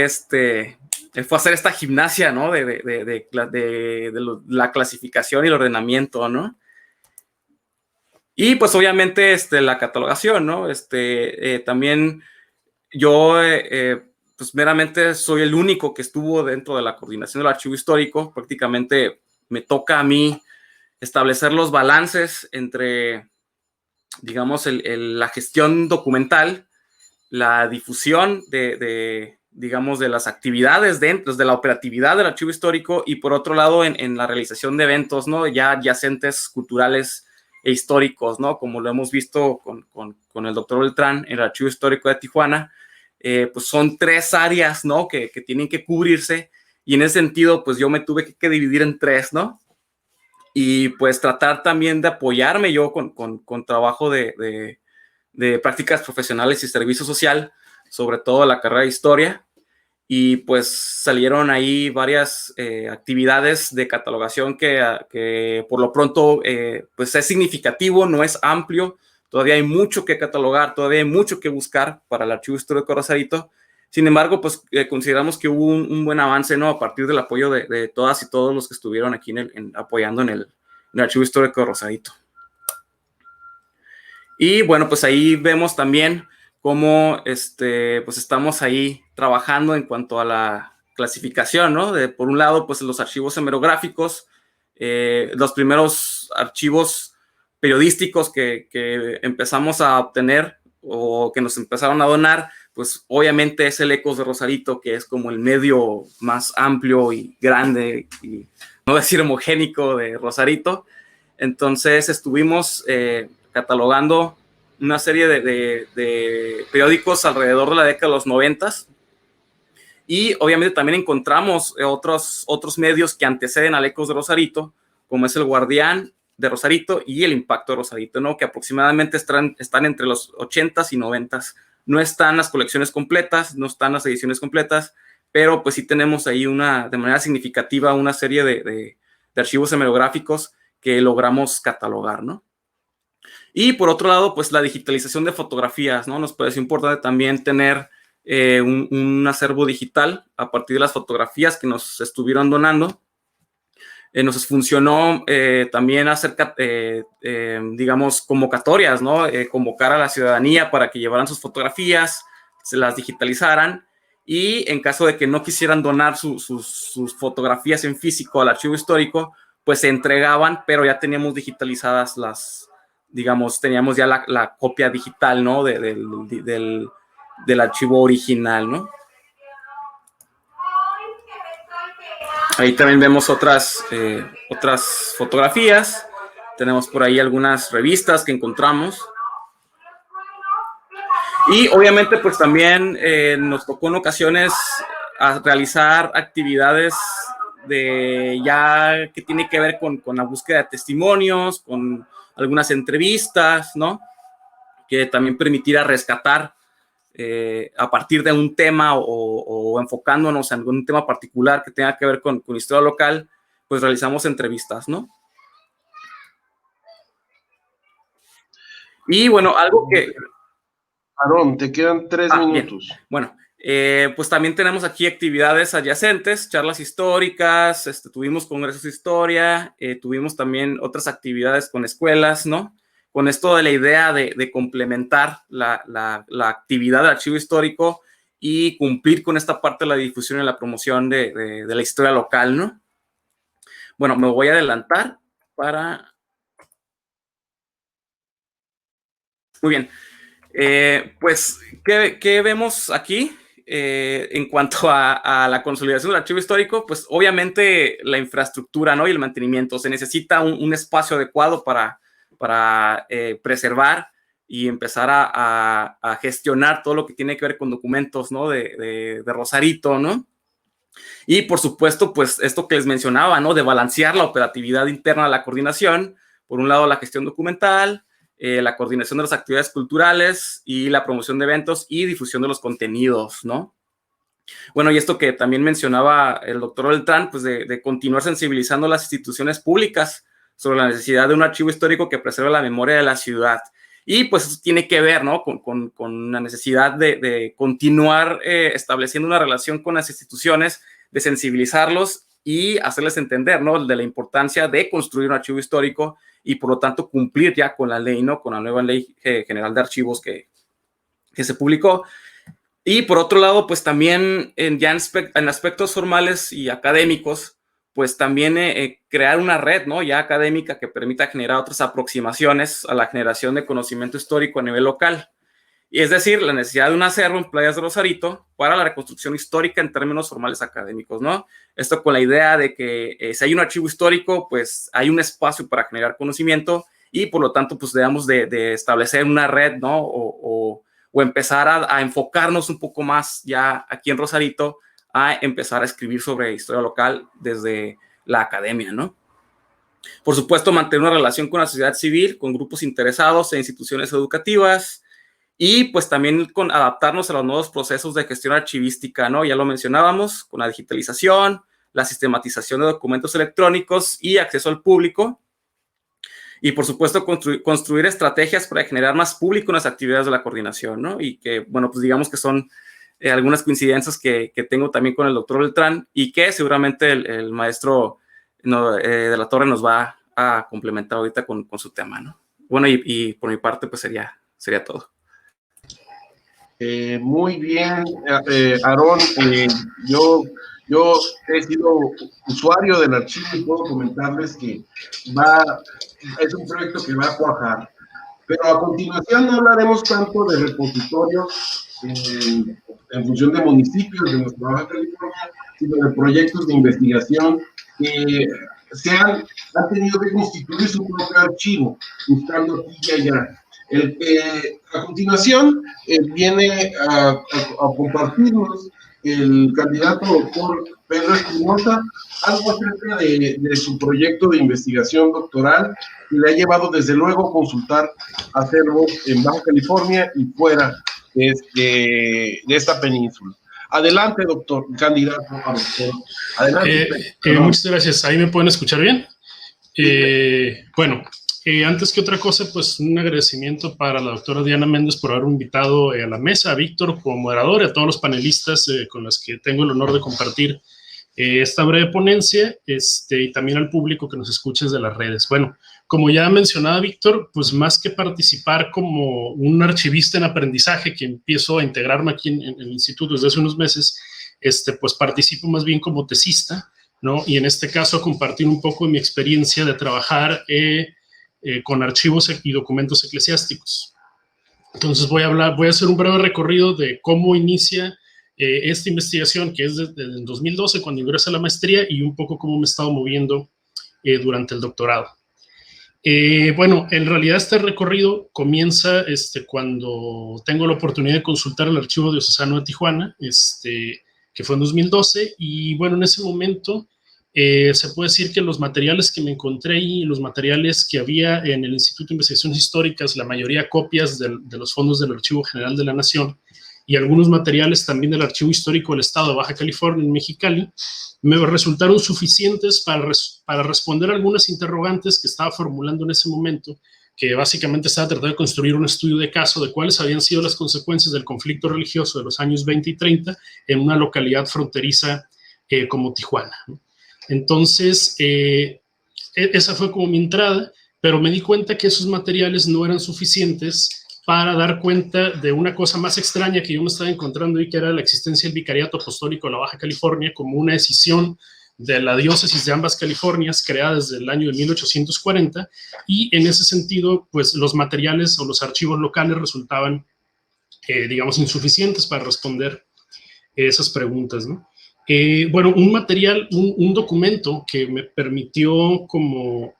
[SPEAKER 3] hacer esta gimnasia, ¿no? De la clasificación y el ordenamiento, ¿no? Y pues obviamente la catalogación, ¿no? También yo pues meramente soy el único que estuvo dentro de la coordinación del archivo histórico. Prácticamente me toca a mí establecer los balances entre digamos, la gestión documental, la difusión digamos, de las actividades dentro de la operatividad del archivo histórico, y por otro lado en la realización de eventos, ¿no? Ya adyacentes culturales e históricos, ¿no? Como lo hemos visto con el doctor Beltrán en el Archivo Histórico de Tijuana, pues son 3 áreas, ¿no? Que tienen que cubrirse, y en ese sentido, pues yo me tuve que dividir en 3, ¿no? Y pues tratar también de apoyarme yo con trabajo de prácticas profesionales y servicio social, sobre todo la carrera de historia, y pues salieron ahí varias actividades de catalogación que por lo pronto pues es significativo, no es amplio, todavía hay mucho que catalogar, todavía hay mucho que buscar para el Archivo Histórico de Rosarito. Sin embargo, pues consideramos que hubo un buen avance, ¿no? A partir del apoyo de todas y todos los que estuvieron aquí apoyando en el Archivo Histórico de Rosarito. Y bueno, pues ahí vemos también cómo pues estamos ahí trabajando en cuanto a la clasificación, ¿no? Por un lado, pues los archivos hemerográficos, los primeros archivos periodísticos que empezamos a obtener o que nos empezaron a donar, pues obviamente es el Ecos de Rosarito, que es como el medio más amplio y grande, y no decir homogénico, de Rosarito. Entonces estuvimos catalogando una serie de periódicos alrededor de la década de los 90, y obviamente también encontramos otros medios que anteceden al Ecos de Rosarito, como es el Guardián de Rosarito y el Impacto de Rosarito, ¿no? Que aproximadamente están entre los 80s y 90s. No están las colecciones completas, no están las ediciones completas, pero pues sí tenemos ahí de manera significativa una serie de archivos hemerográficos que logramos catalogar, ¿no? Y por otro lado, pues la digitalización de fotografías, ¿no? Nos pareció importante también tener un acervo digital a partir de las fotografías que nos estuvieron donando. Nos funcionó también hacer, digamos, convocatorias, ¿no? Convocar a la ciudadanía para que llevaran sus fotografías, se las digitalizaran, y en caso de que no quisieran donar sus fotografías en físico al archivo histórico, pues se entregaban, pero ya teníamos digitalizadas digamos, teníamos ya la copia digital, ¿no? Del archivo original, ¿no? Ahí también vemos otras fotografías. Tenemos por ahí algunas revistas que encontramos. Y obviamente, pues también nos tocó en ocasiones realizar actividades que tiene que ver con la búsqueda de testimonios, con algunas entrevistas, ¿no? Que también permitiera rescatar a partir de un tema o enfocándonos en algún tema particular que tenga que ver con historia local, pues realizamos entrevistas, ¿no? Y bueno, algo que...
[SPEAKER 1] Aarón, te quedan 3 minutos.
[SPEAKER 3] Bien. Bueno, pues también tenemos aquí actividades adyacentes, charlas históricas, tuvimos congresos de historia, tuvimos también otras actividades con escuelas, ¿no? Con esto de la idea de complementar la actividad del archivo histórico y cumplir con esta parte de la difusión y la promoción de la historia local, ¿no? Bueno, me voy a adelantar para... Muy bien. Pues, ¿qué vemos aquí? En cuanto a la consolidación del archivo histórico, pues obviamente la infraestructura, ¿no? Y el mantenimiento. Se necesita un espacio adecuado para preservar y empezar a gestionar todo lo que tiene que ver con documentos, ¿no? De Rosarito, ¿no? Y por supuesto, pues esto que les mencionaba, ¿no? De balancear la operatividad interna de la coordinación. Por un lado, la gestión documental, la coordinación de las actividades culturales y la promoción de eventos y difusión de los contenidos, ¿no? Bueno, y esto que también mencionaba el doctor Beltrán, pues de continuar sensibilizando a las instituciones públicas sobre la necesidad de un archivo histórico que preserve la memoria de la ciudad. Y pues eso tiene que ver, ¿no? Con la necesidad de continuar estableciendo una relación con las instituciones, de sensibilizarlos y hacerles entender, ¿no? De la importancia de construir un archivo histórico y por lo tanto cumplir ya con la ley, ¿no? Con la nueva ley general de archivos que se publicó. Y por otro lado, pues también en aspectos formales y académicos, pues también crear una red, ¿no? Ya académica que permita generar otras aproximaciones a la generación de conocimiento histórico a nivel local. Y es decir, la necesidad de un acervo en Playas de Rosarito para la reconstrucción histórica en términos formales académicos, ¿no? Esto con la idea de que si hay un archivo histórico, pues hay un espacio para generar conocimiento y por lo tanto, pues debemos de establecer una red, ¿no? O empezar a enfocarnos un poco más ya aquí en Rosarito a empezar a escribir sobre historia local desde la academia, ¿no? Por supuesto, mantener una relación con la sociedad civil, con grupos interesados en instituciones educativas y pues también con adaptarnos a los nuevos procesos de gestión archivística, ¿no? Ya lo mencionábamos, con la digitalización, la sistematización de documentos electrónicos y acceso al público. Y por supuesto, construir estrategias para generar más público en las actividades de la coordinación, ¿no? Y que, bueno, pues digamos que son algunas coincidencias que tengo también con el doctor Beltrán y que seguramente el maestro de la Torre nos va a complementar ahorita con su tema, ¿no? Bueno, y por mi parte, pues sería todo.
[SPEAKER 1] Muy bien, Aarón. Yo he sido usuario del archivo y puedo comentarles que es un proyecto que va a cuajar. Pero a continuación no hablaremos tanto de repositorios en función de municipios de nuestra Baja California, sino de proyectos de investigación que han tenido que constituir su propio archivo, buscando aquí y allá. A continuación viene a compartirnos el candidato doctor Pedro Espinosa algo acerca de su proyecto de investigación doctoral que le ha llevado desde luego a consultar acervos en Baja California y fuera de esta península. Adelante, doctor, candidato a doctor. Adelante.
[SPEAKER 4] Muchas gracias. ¿Ahí me pueden escuchar bien? Bueno, antes que otra cosa, pues un agradecimiento para la doctora Diana Méndez por haberme invitado a la mesa, a Víctor como moderador y a todos los panelistas con los que tengo el honor de compartir esta breve ponencia, y también al público que nos escucha desde las redes. Bueno, como ya mencionaba Víctor, pues más que participar como un archivista en aprendizaje, que empiezo a integrarme aquí en el instituto desde hace unos meses, pues participo más bien como tesista, ¿no? Y en este caso compartir un poco de mi experiencia de trabajar con archivos y documentos eclesiásticos. Entonces voy a hacer un breve recorrido de cómo inicia esta investigación, que es desde el 2012, cuando ingresé a la maestría, y un poco cómo me he estado moviendo durante el doctorado. Bueno, en realidad este recorrido comienza cuando tengo la oportunidad de consultar el Archivo Diocesano de Tijuana, que fue en 2012, y bueno, en ese momento se puede decir que los materiales que me encontré y los materiales que había en el Instituto de Investigaciones Históricas, la mayoría copias de los fondos del Archivo General de la Nación y algunos materiales también del Archivo Histórico del Estado de Baja California en Mexicali, me resultaron suficientes para responder algunas interrogantes que estaba formulando en ese momento, que básicamente estaba tratando de construir un estudio de caso de cuáles habían sido las consecuencias del conflicto religioso de los años 20 y 30 en una localidad fronteriza como Tijuana, ¿no? Entonces, esa fue como mi entrada, pero me di cuenta que esos materiales no eran suficientes para dar cuenta de una cosa más extraña que yo me estaba encontrando, y que era la existencia del Vicariato Apostólico de la Baja California como una decisión de la diócesis de ambas Californias, creada desde el año de 1840, y en ese sentido, pues los materiales o los archivos locales resultaban, digamos, insuficientes para responder esas preguntas, ¿no? Bueno, un documento que me permitió como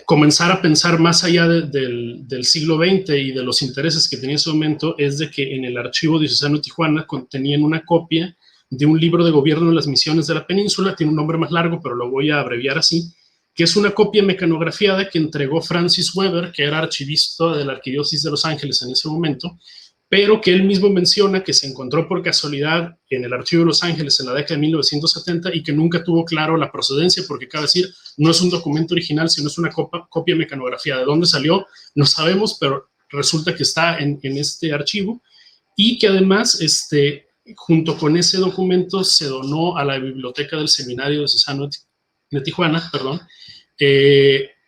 [SPEAKER 4] comenzar a pensar más allá del siglo XX y de los intereses que tenía en ese momento es de que en el Archivo Diocesano de Tijuana contenían una copia de un libro de gobierno de las misiones de la península, tiene un nombre más largo, pero lo voy a abreviar así, que es una copia mecanografiada que entregó Francis Weber, que era archivista de la Arquidiócesis de Los Ángeles en ese momento, pero que él mismo menciona que se encontró por casualidad en el Archivo de Los Ángeles en la década de 1970 y que nunca tuvo claro la procedencia, porque cabe decir, no es un documento original, sino es una copia mecanografiada. ¿De dónde salió? No sabemos, pero resulta que está en este archivo, y que además, junto con ese documento, se donó a la biblioteca del Seminario Diocesano de Tijuana,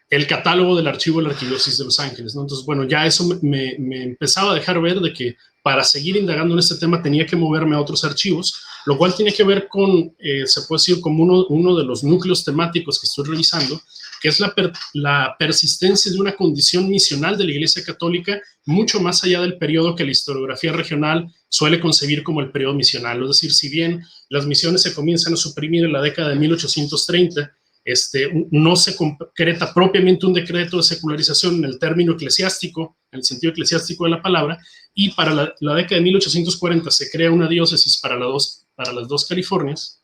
[SPEAKER 4] el catálogo del archivo de la Arquidiócesis de Los Ángeles, ¿no? Entonces, bueno, ya eso me empezaba a dejar ver de que para seguir indagando en este tema tenía que moverme a otros archivos, lo cual tiene que ver con, se puede decir, como uno de los núcleos temáticos que estoy revisando, que es la persistencia de una condición misional de la Iglesia Católica mucho más allá del periodo que la historiografía regional suele concebir como el periodo misional. Es decir, si bien las misiones se comienzan a suprimir en la década de 1830, no se concreta propiamente un decreto de secularización en el término eclesiástico, en el sentido eclesiástico de la palabra, y para la década de 1840 se crea una diócesis para las dos Californias.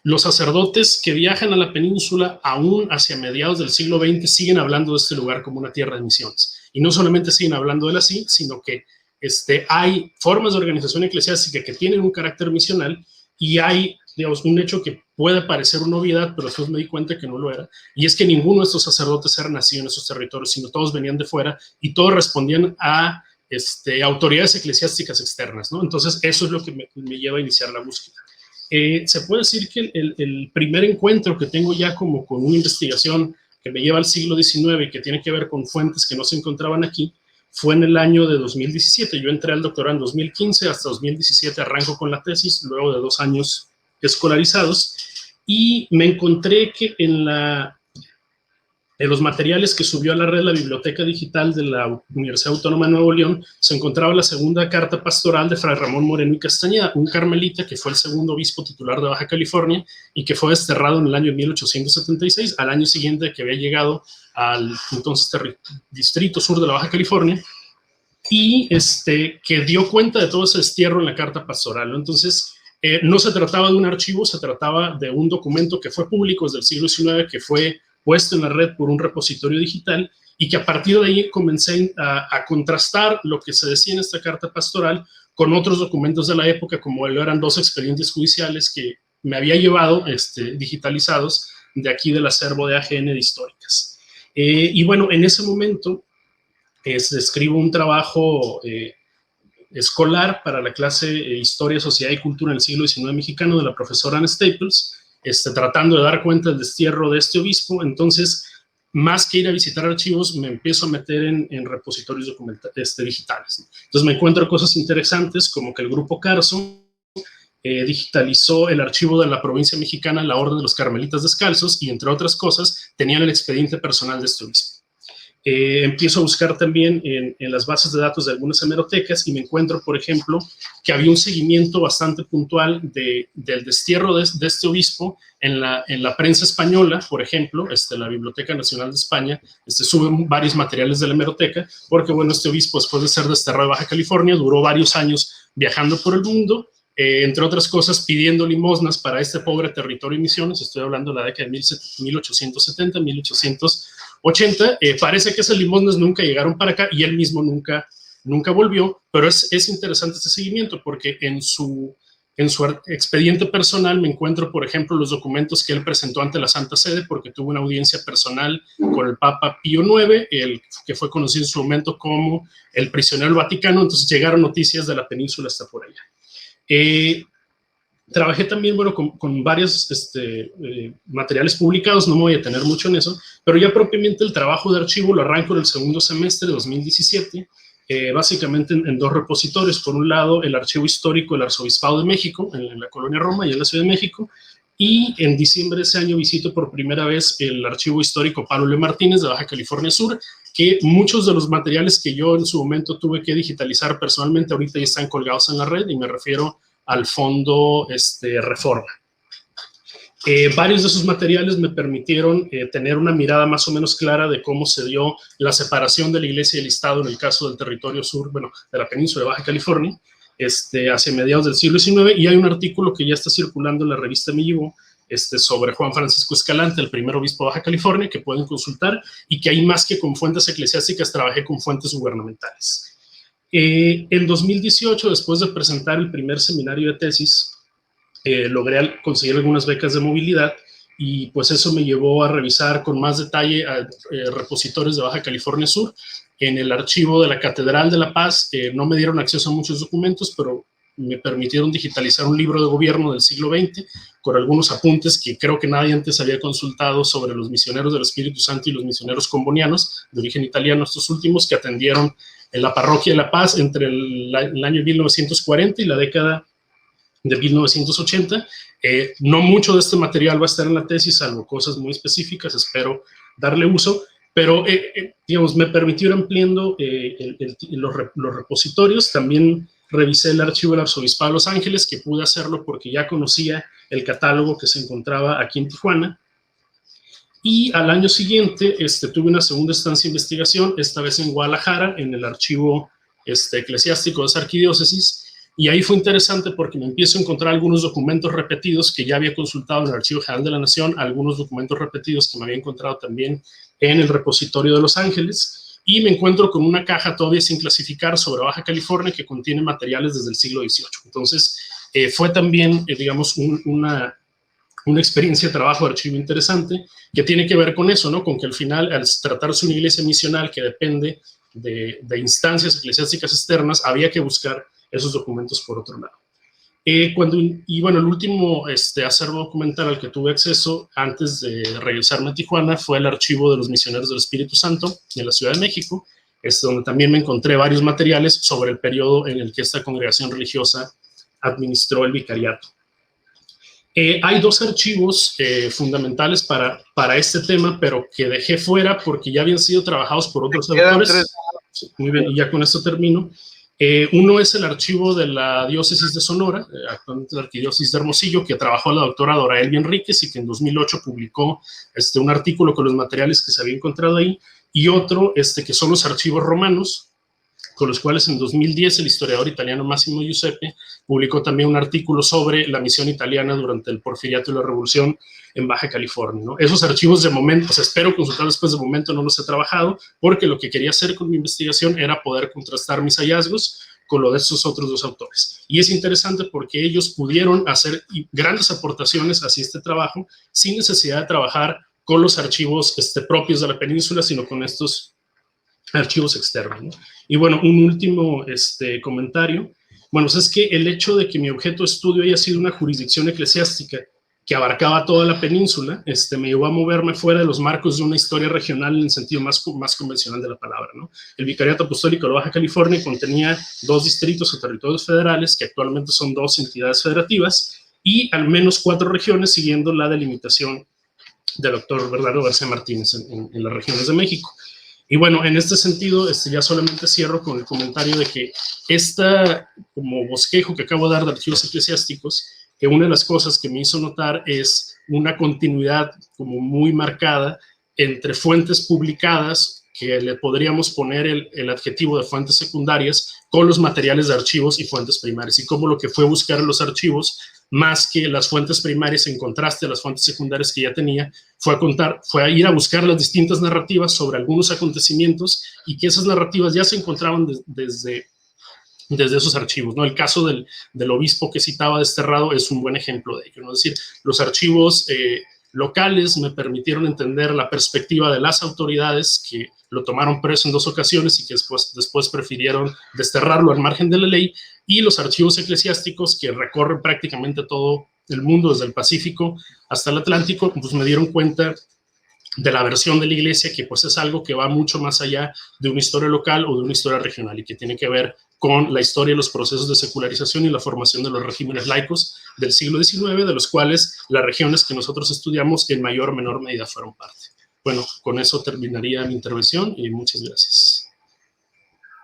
[SPEAKER 4] Los sacerdotes que viajan a la península aún hacia mediados del siglo XX siguen hablando de este lugar como una tierra de misiones. Y no solamente siguen hablando de él así, sino que hay formas de organización eclesiástica que tienen un carácter misional y hay, digamos, un hecho que puede parecer una obviedad, pero después me di cuenta que no lo era, y es que ninguno de estos sacerdotes era nacido en esos territorios, sino todos venían de fuera y todos respondían a autoridades eclesiásticas externas, ¿no? Entonces, eso es lo que me lleva a iniciar la búsqueda. Se puede decir que el primer encuentro que tengo ya como con una investigación que me lleva al siglo XIX y que tiene que ver con fuentes que no se encontraban aquí, fue en el año de 2017. Yo entré al doctorado en 2015, hasta 2017 arranco con la tesis, luego de 2 años escolarizados, y me encontré que en los materiales que subió a la red la Biblioteca Digital de la Universidad Autónoma de Nuevo León se encontraba la segunda carta pastoral de Fray Ramón Moreno y Castañeda, un carmelita que fue el segundo obispo titular de Baja California y que fue desterrado en el año 1876, al año siguiente que había llegado al entonces Distrito Sur de la Baja California, y que dio cuenta de todo ese destierro en la carta pastoral, ¿no? Entonces, no se trataba de un archivo, se trataba de un documento que fue público desde el siglo XIX, que fue puesto en la red por un repositorio digital, y que a partir de ahí comencé a contrastar lo que se decía en esta carta pastoral con otros documentos de la época, como eran 2 expedientes judiciales que me había llevado digitalizados de aquí del acervo de AGN de históricas. Y bueno, en ese momento escribo un trabajo escolar para la clase Historia, Sociedad y Cultura en el siglo XIX mexicano de la profesora Anne Staples, tratando de dar cuenta del destierro de este obispo. Entonces, más que ir a visitar archivos, me empiezo a meter en repositorios digitales, ¿no? Entonces me encuentro cosas interesantes, como que el grupo Carso digitalizó el archivo de la provincia mexicana, la Orden de los Carmelitas Descalzos, y entre otras cosas, tenían el expediente personal de este obispo. Empiezo a buscar también en las bases de datos de algunas hemerotecas y me encuentro, por ejemplo, que había un seguimiento bastante puntual del destierro de este obispo en la prensa española. Por ejemplo, la Biblioteca Nacional de España sube varios materiales de la hemeroteca, porque bueno, este obispo, después de ser desterrado de Baja California, duró varios años viajando por el mundo, entre otras cosas pidiendo limosnas para este pobre territorio y misiones. Estoy hablando de la década de 1870, 1880, parece que esas limosnas nunca llegaron para acá y él mismo nunca volvió, pero es interesante este seguimiento porque en su expediente personal me encuentro, por ejemplo, los documentos que él presentó ante la Santa Sede, porque tuvo una audiencia personal con el Papa Pío IX, el que fue conocido en su momento como el prisionero del Vaticano. Entonces llegaron noticias de la península hasta por allá. Trabajé también, bueno, con varios materiales publicados, no me voy a detener mucho en eso, pero ya propiamente el trabajo de archivo lo arranco en el segundo semestre de 2017, básicamente en 2 repositorios. Por un lado, el archivo histórico del Arzobispado de México, en la Colonia Roma y en la Ciudad de México, y en diciembre de ese año visito por primera vez el archivo histórico Pablo L. Martínez de Baja California Sur, que muchos de los materiales que yo en su momento tuve que digitalizar personalmente, ahorita ya están colgados en la red, y me refiero al fondo Reforma. Varios de esos materiales me permitieron tener una mirada más o menos clara de cómo se dio la separación de la Iglesia y el Estado en el caso del territorio sur, bueno, de la península de Baja California, hacia mediados del siglo XIX, y hay un artículo que ya está circulando en la revista Me Llevó, sobre Juan Francisco Escalante, el primer obispo de Baja California, que pueden consultar, y que hay más que con fuentes eclesiásticas, trabajé con fuentes gubernamentales. En 2018, después de presentar el primer seminario de tesis, logré conseguir algunas becas de movilidad, y pues eso me llevó a revisar con más detalle repositorios de Baja California Sur. En el archivo de la Catedral de La Paz no me dieron acceso a muchos documentos, pero me permitieron digitalizar un libro de gobierno del siglo XX con algunos apuntes que creo que nadie antes había consultado sobre los misioneros del Espíritu Santo y los misioneros combonianos, de origen italiano estos últimos, que atendieron en la parroquia de La Paz entre el año 1940 y la década de 1980. No mucho de este material va a estar en la tesis, salvo cosas muy específicas, espero darle uso, pero digamos, me permitió ir ampliando los repositorios. También revisé el archivo del Arzobispado de Los Ángeles, que pude hacerlo porque ya conocía el catálogo que se encontraba aquí en Tijuana. Y al año siguiente tuve una segunda estancia de investigación, esta vez en Guadalajara, en el archivo eclesiástico de esa arquidiócesis, y ahí fue interesante porque me empiezo a encontrar algunos documentos repetidos que ya había consultado en el Archivo General de la Nación, algunos documentos repetidos que me había encontrado también en el repositorio de Los Ángeles, y me encuentro con una caja todavía sin clasificar sobre Baja California que contiene materiales desde el siglo XVIII. Entonces, fue también, digamos, una experiencia de trabajo de archivo interesante que tiene que ver con eso, ¿no? Con que al final, al tratarse una iglesia misional que depende de instancias eclesiásticas externas, había que buscar esos documentos por otro lado. Bueno, el último acervo documental al que tuve acceso antes de regresarme a Tijuana fue el archivo de los misioneros del Espíritu Santo en la Ciudad de México, donde también me encontré varios materiales sobre el periodo en el que esta congregación religiosa administró el vicariato. Hay dos archivos fundamentales para este tema, pero que dejé fuera porque ya habían sido trabajados por otros autores. Muy bien, y ya con esto termino. Uno es el archivo de la diócesis de Sonora, actualmente la arquidiócesis de Hermosillo, que trabajó la doctora Dora Elvia Enríquez y que en 2008 publicó un artículo con los materiales que se había encontrado ahí, y otro que son los archivos romanos, con los cuales en 2010 el historiador italiano Massimo Giuseppe publicó también un artículo sobre la misión italiana durante el Porfiriato y la Revolución en Baja California, ¿no? Esos archivos de momento, espero consultar después, de momento no los he trabajado, porque lo que quería hacer con mi investigación era poder contrastar mis hallazgos con lo de esos otros dos autores. Y es interesante porque ellos pudieron hacer grandes aportaciones hacia este trabajo sin necesidad de trabajar con los archivos propios de la península, sino con estos archivos externos, ¿no? Y bueno, un último comentario. Bueno, pues es que el hecho de que mi objeto de estudio haya sido una jurisdicción eclesiástica que abarcaba toda la península, me llevó a moverme fuera de los marcos de una historia regional en el sentido más convencional de la palabra, ¿no? El Vicariato Apostólico de Baja California contenía 2 distritos o territorios federales, que actualmente son 2 entidades federativas, y al menos 4 regiones, siguiendo la delimitación del doctor Bernardo García Martínez en las regiones de México. Y bueno, en este sentido, ya solamente cierro con el comentario de que como bosquejo que acabo de dar de archivos eclesiásticos, que una de las cosas que me hizo notar es una continuidad como muy marcada entre fuentes publicadas, que le podríamos poner el adjetivo de fuentes secundarias, con los materiales de archivos y fuentes primarias, y cómo lo que fue buscar en los archivos, más que las fuentes primarias en contraste a las fuentes secundarias que ya tenía, fue a ir a buscar las distintas narrativas sobre algunos acontecimientos, y que esas narrativas ya se encontraban desde esos archivos, ¿no? El caso del obispo que citaba Desterrado es un buen ejemplo de ello, ¿no? Es decir, los archivos locales me permitieron entender la perspectiva de las autoridades que lo tomaron preso en 2 ocasiones y que después prefirieron desterrarlo al margen de la ley, y los archivos eclesiásticos que recorren prácticamente todo el mundo, desde el Pacífico hasta el Atlántico, pues me dieron cuenta de la versión de la iglesia, que pues es algo que va mucho más allá de una historia local o de una historia regional, y que tiene que ver con la historia y los procesos de secularización y la formación de los regímenes laicos del siglo XIX, de los cuales las regiones que nosotros estudiamos en mayor o menor medida fueron parte. Bueno, con eso terminaría mi intervención y muchas gracias.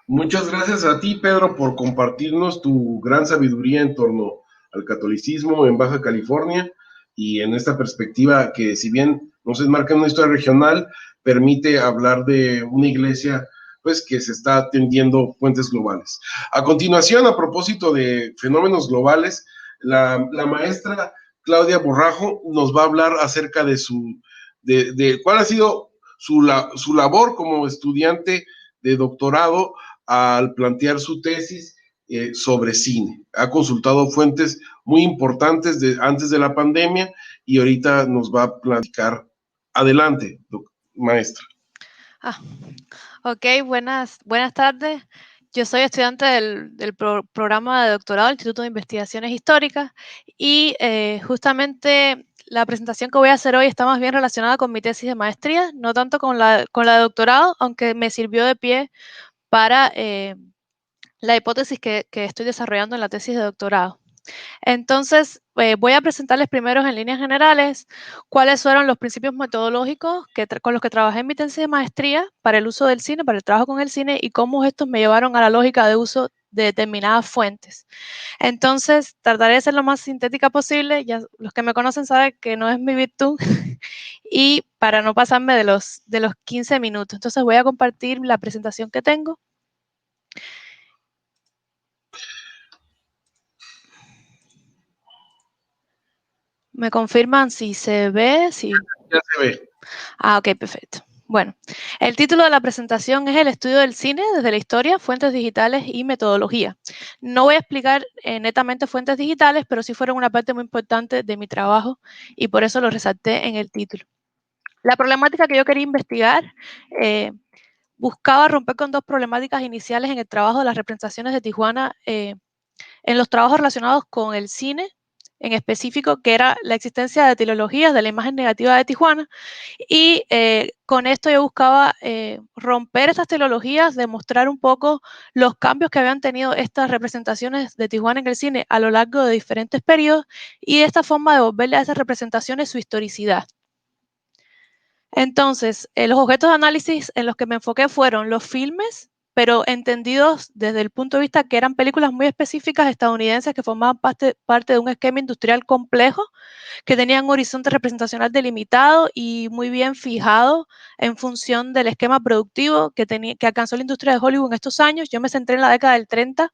[SPEAKER 1] Muchas gracias a ti, Pedro, por compartirnos tu gran sabiduría en torno al catolicismo en Baja California, y en esta perspectiva que, si bien nos enmarca en una historia regional, permite hablar de una iglesia pues que se está atendiendo fuentes globales. A continuación, a propósito de fenómenos globales, la maestra Claudia Borrajo nos va a hablar acerca de cuál ha sido su labor como estudiante de doctorado al plantear su tesis sobre cine. Ha consultado fuentes muy importantes antes de la pandemia, y ahorita nos va a platicar. Adelante, maestra.
[SPEAKER 5] Ok, buenas tardes. Yo soy estudiante del programa de doctorado del Instituto de Investigaciones Históricas, y justamente la presentación que voy a hacer hoy está más bien relacionada con mi tesis de maestría, no tanto con la de doctorado, aunque me sirvió de pie para la hipótesis que estoy desarrollando en la tesis de doctorado. Entonces, voy a presentarles primero en líneas generales cuáles fueron los principios metodológicos con los que trabajé en mi tesis de maestría para el uso del cine, para el trabajo con el cine, y cómo estos me llevaron a la lógica de uso de determinadas fuentes. Entonces, trataré de ser lo más sintética posible. Ya los que me conocen saben que no es mi virtud y para no pasarme de los 15 minutos. Entonces, voy a compartir la presentación que tengo. ¿Me confirman si se ve? Sí.
[SPEAKER 1] Ya se ve.
[SPEAKER 5] Ah, ok, perfecto. Bueno, el título de la presentación es El estudio del cine desde la historia, fuentes digitales y metodología. No voy a explicar netamente fuentes digitales, pero sí fueron una parte muy importante de mi trabajo y por eso lo resalté en el título. La problemática que yo quería investigar buscaba romper con dos problemáticas iniciales en el trabajo de las representaciones de Tijuana, en los trabajos relacionados con el cine en específico, que era la existencia de teleologías de la imagen negativa de Tijuana, y con esto yo buscaba romper estas teleologías, demostrar un poco los cambios que habían tenido estas representaciones de Tijuana en el cine a lo largo de diferentes periodos, y de esta forma devolverle a esas representaciones su historicidad. Entonces, los objetos de análisis en los que me enfoqué fueron los filmes, pero entendidos desde el punto de vista que eran películas muy específicas estadounidenses que formaban parte de un esquema industrial complejo, que tenían un horizonte representacional delimitado y muy bien fijado en función del esquema productivo que alcanzó la industria de Hollywood en estos años. Yo me centré en la década del 30,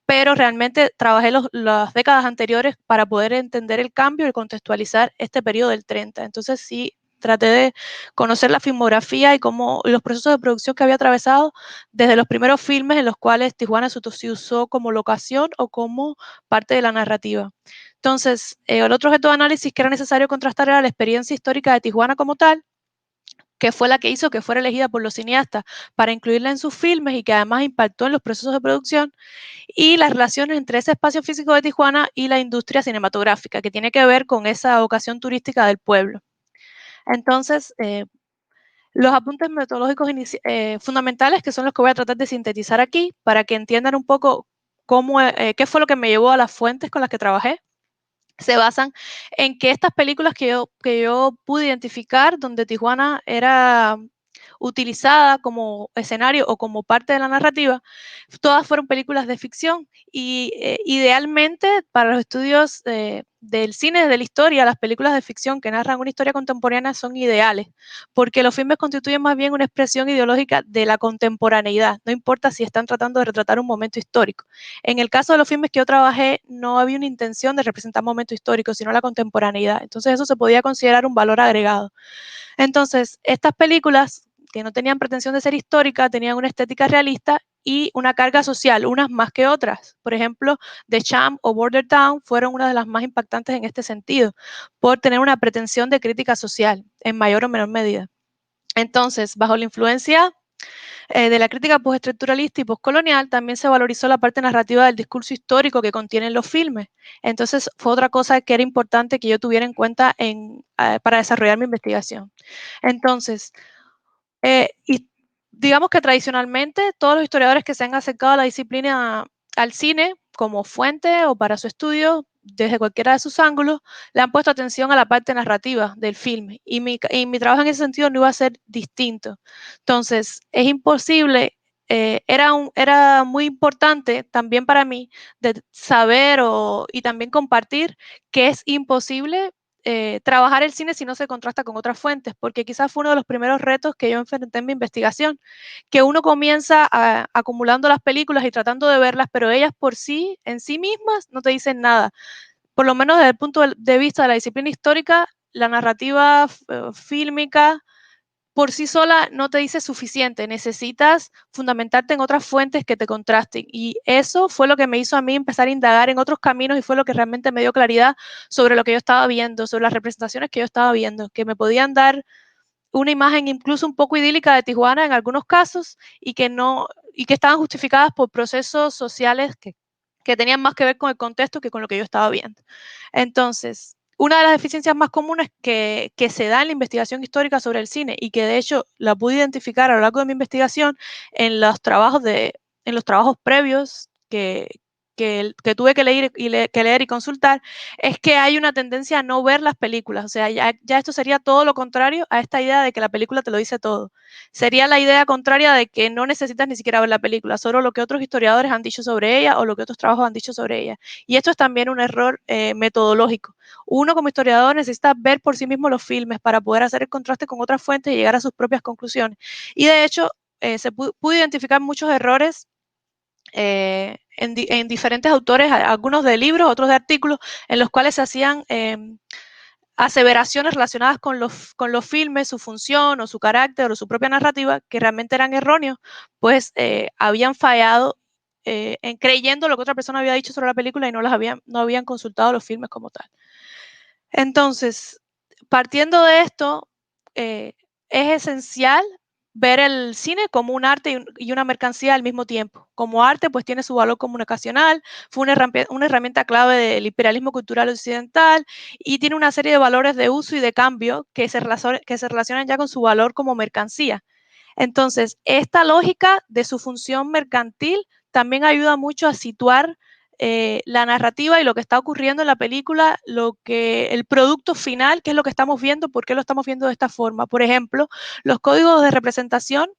[SPEAKER 5] pero realmente trabajé las décadas anteriores para poder entender el cambio y contextualizar este periodo del 30. Entonces sí, traté de conocer la filmografía y los procesos de producción que había atravesado desde los primeros filmes en los cuales Tijuana se usó como locación o como parte de la narrativa. Entonces, el otro objeto de análisis que era necesario contrastar era la experiencia histórica de Tijuana como tal, que fue la que hizo que fuera elegida por los cineastas para incluirla en sus filmes y que además impactó en los procesos de producción, y las relaciones entre ese espacio físico de Tijuana y la industria cinematográfica, que tiene que ver con esa vocación turística del pueblo. Entonces, los apuntes metodológicos fundamentales, que son los que voy a tratar de sintetizar aquí, para que entiendan un poco qué fue lo que me llevó a las fuentes con las que trabajé, se basan en que estas películas que yo pude identificar, donde Tijuana era utilizada como escenario o como parte de la narrativa, todas fueron películas de ficción y idealmente para los estudios del cine, de la historia, las películas de ficción que narran una historia contemporánea son ideales, porque los filmes constituyen más bien una expresión ideológica de la contemporaneidad, no importa si están tratando de retratar un momento histórico. En el caso de los filmes que yo trabajé, no había una intención de representar momentos históricos, sino la contemporaneidad. Entonces eso se podía considerar un valor agregado. Entonces, estas películas que no tenían pretensión de ser históricas, tenían una estética realista y una carga social, unas más que otras. Por ejemplo, The Champ o Border Town fueron una de las más impactantes en este sentido, por tener una pretensión de crítica social, en mayor o menor medida. Entonces, bajo la influencia de la crítica postestructuralista y postcolonial, también se valorizó la parte narrativa del discurso histórico que contienen los filmes. Entonces, fue otra cosa que era importante que yo tuviera en cuenta para desarrollar mi investigación. Entonces, y digamos que tradicionalmente todos los historiadores que se han acercado a la disciplina, al cine, como fuente o para su estudio, desde cualquiera de sus ángulos, le han puesto atención a la parte narrativa del filme. Y mi trabajo en ese sentido no iba a ser distinto. Entonces, es imposible, era muy importante también para mí de saber y también compartir que es imposible trabajar el cine si no se contrasta con otras fuentes, porque quizás fue uno de los primeros retos que yo enfrenté en mi investigación, que uno comienza acumulando las películas y tratando de verlas, pero ellas por sí, en sí mismas, no te dicen nada. Por lo menos desde el punto de vista de la disciplina histórica, la narrativa fílmica por sí sola no te dice suficiente, necesitas fundamentarte en otras fuentes que te contrasten. Y eso fue lo que me hizo a mí empezar a indagar en otros caminos y fue lo que realmente me dio claridad sobre lo que yo estaba viendo, sobre las representaciones que yo estaba viendo, que me podían dar una imagen incluso un poco idílica de Tijuana en algunos casos y que estaban justificadas por procesos sociales que tenían más que ver con el contexto que con lo que yo estaba viendo. Entonces, una de las deficiencias más comunes que se da en la investigación histórica sobre el cine y que de hecho la pude identificar a lo largo de mi investigación en los trabajos previos que tuve que leer y consultar, es que hay una tendencia a no ver las películas. O sea, ya esto sería todo lo contrario a esta idea de que la película te lo dice todo. Sería la idea contraria de que no necesitas ni siquiera ver la película, solo lo que otros historiadores han dicho sobre ella o lo que otros trabajos han dicho sobre ella. Y esto es también un error metodológico. Uno como historiador necesita ver por sí mismo los filmes para poder hacer el contraste con otras fuentes y llegar a sus propias conclusiones. Y de hecho, se pudo identificar muchos errores en diferentes autores, algunos de libros, otros de artículos, en los cuales se hacían aseveraciones relacionadas con los filmes, su función o su carácter o su propia narrativa, que realmente eran erróneos, pues habían fallado en creyendo lo que otra persona había dicho sobre la película y no habían consultado los filmes como tal. Entonces, partiendo de esto, es esencial ver el cine como un arte y una mercancía al mismo tiempo. Como arte, pues tiene su valor comunicacional, fue una herramienta clave del imperialismo cultural occidental y tiene una serie de valores de uso y de cambio que se relacionan ya con su valor como mercancía. Entonces, esta lógica de su función mercantil también ayuda mucho a situar la narrativa y lo que está ocurriendo en la película, el producto final, qué es lo que estamos viendo, por qué lo estamos viendo de esta forma. Por ejemplo, los códigos de representación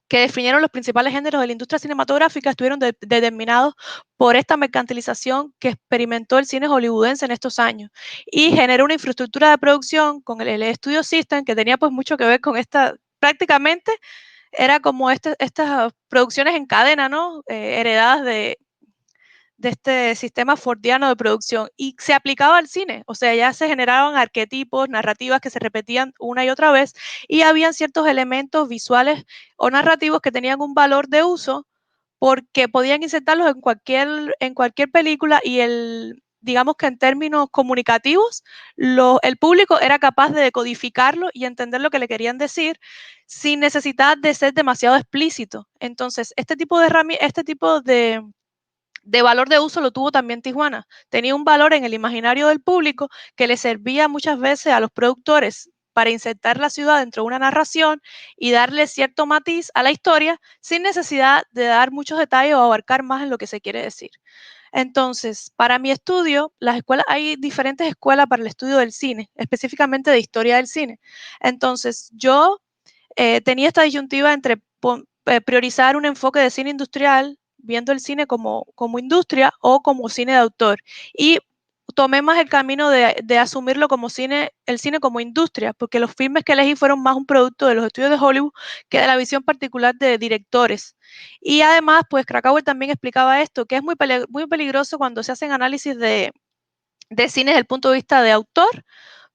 [SPEAKER 5] que definieron los principales géneros de la industria cinematográfica estuvieron determinados por esta mercantilización que experimentó el cine hollywoodense en estos años y generó una infraestructura de producción con el Studio System que tenía pues mucho que ver con esta, prácticamente era como estas producciones en cadena, ¿no? Heredadas de este sistema fordiano de producción y se aplicaba al cine, o sea, ya se generaban arquetipos, narrativas que se repetían una y otra vez y habían ciertos elementos visuales o narrativos que tenían un valor de uso porque podían insertarlos en cualquier película y digamos que en términos comunicativos, el público era capaz de decodificarlo y entender lo que le querían decir sin necesidad de ser demasiado explícito. Entonces, este tipo de valor de uso lo tuvo también Tijuana. Tenía un valor en el imaginario del público que le servía muchas veces a los productores para insertar la ciudad dentro de una narración y darle cierto matiz a la historia sin necesidad de dar muchos detalles o abarcar más en lo que se quiere decir. Entonces, para mi estudio, hay diferentes escuelas para el estudio del cine, específicamente de historia del cine. Entonces, yo tenía esta disyuntiva entre priorizar un enfoque de cine industrial, viendo el cine como industria o como cine de autor. Y tomé más el camino de asumirlo como el cine como industria, porque los filmes que elegí fueron más un producto de los estudios de Hollywood que de la visión particular de directores. Y además, pues Krakauer también explicaba esto, que es muy peligroso cuando se hacen análisis de cine desde el punto de vista de autor,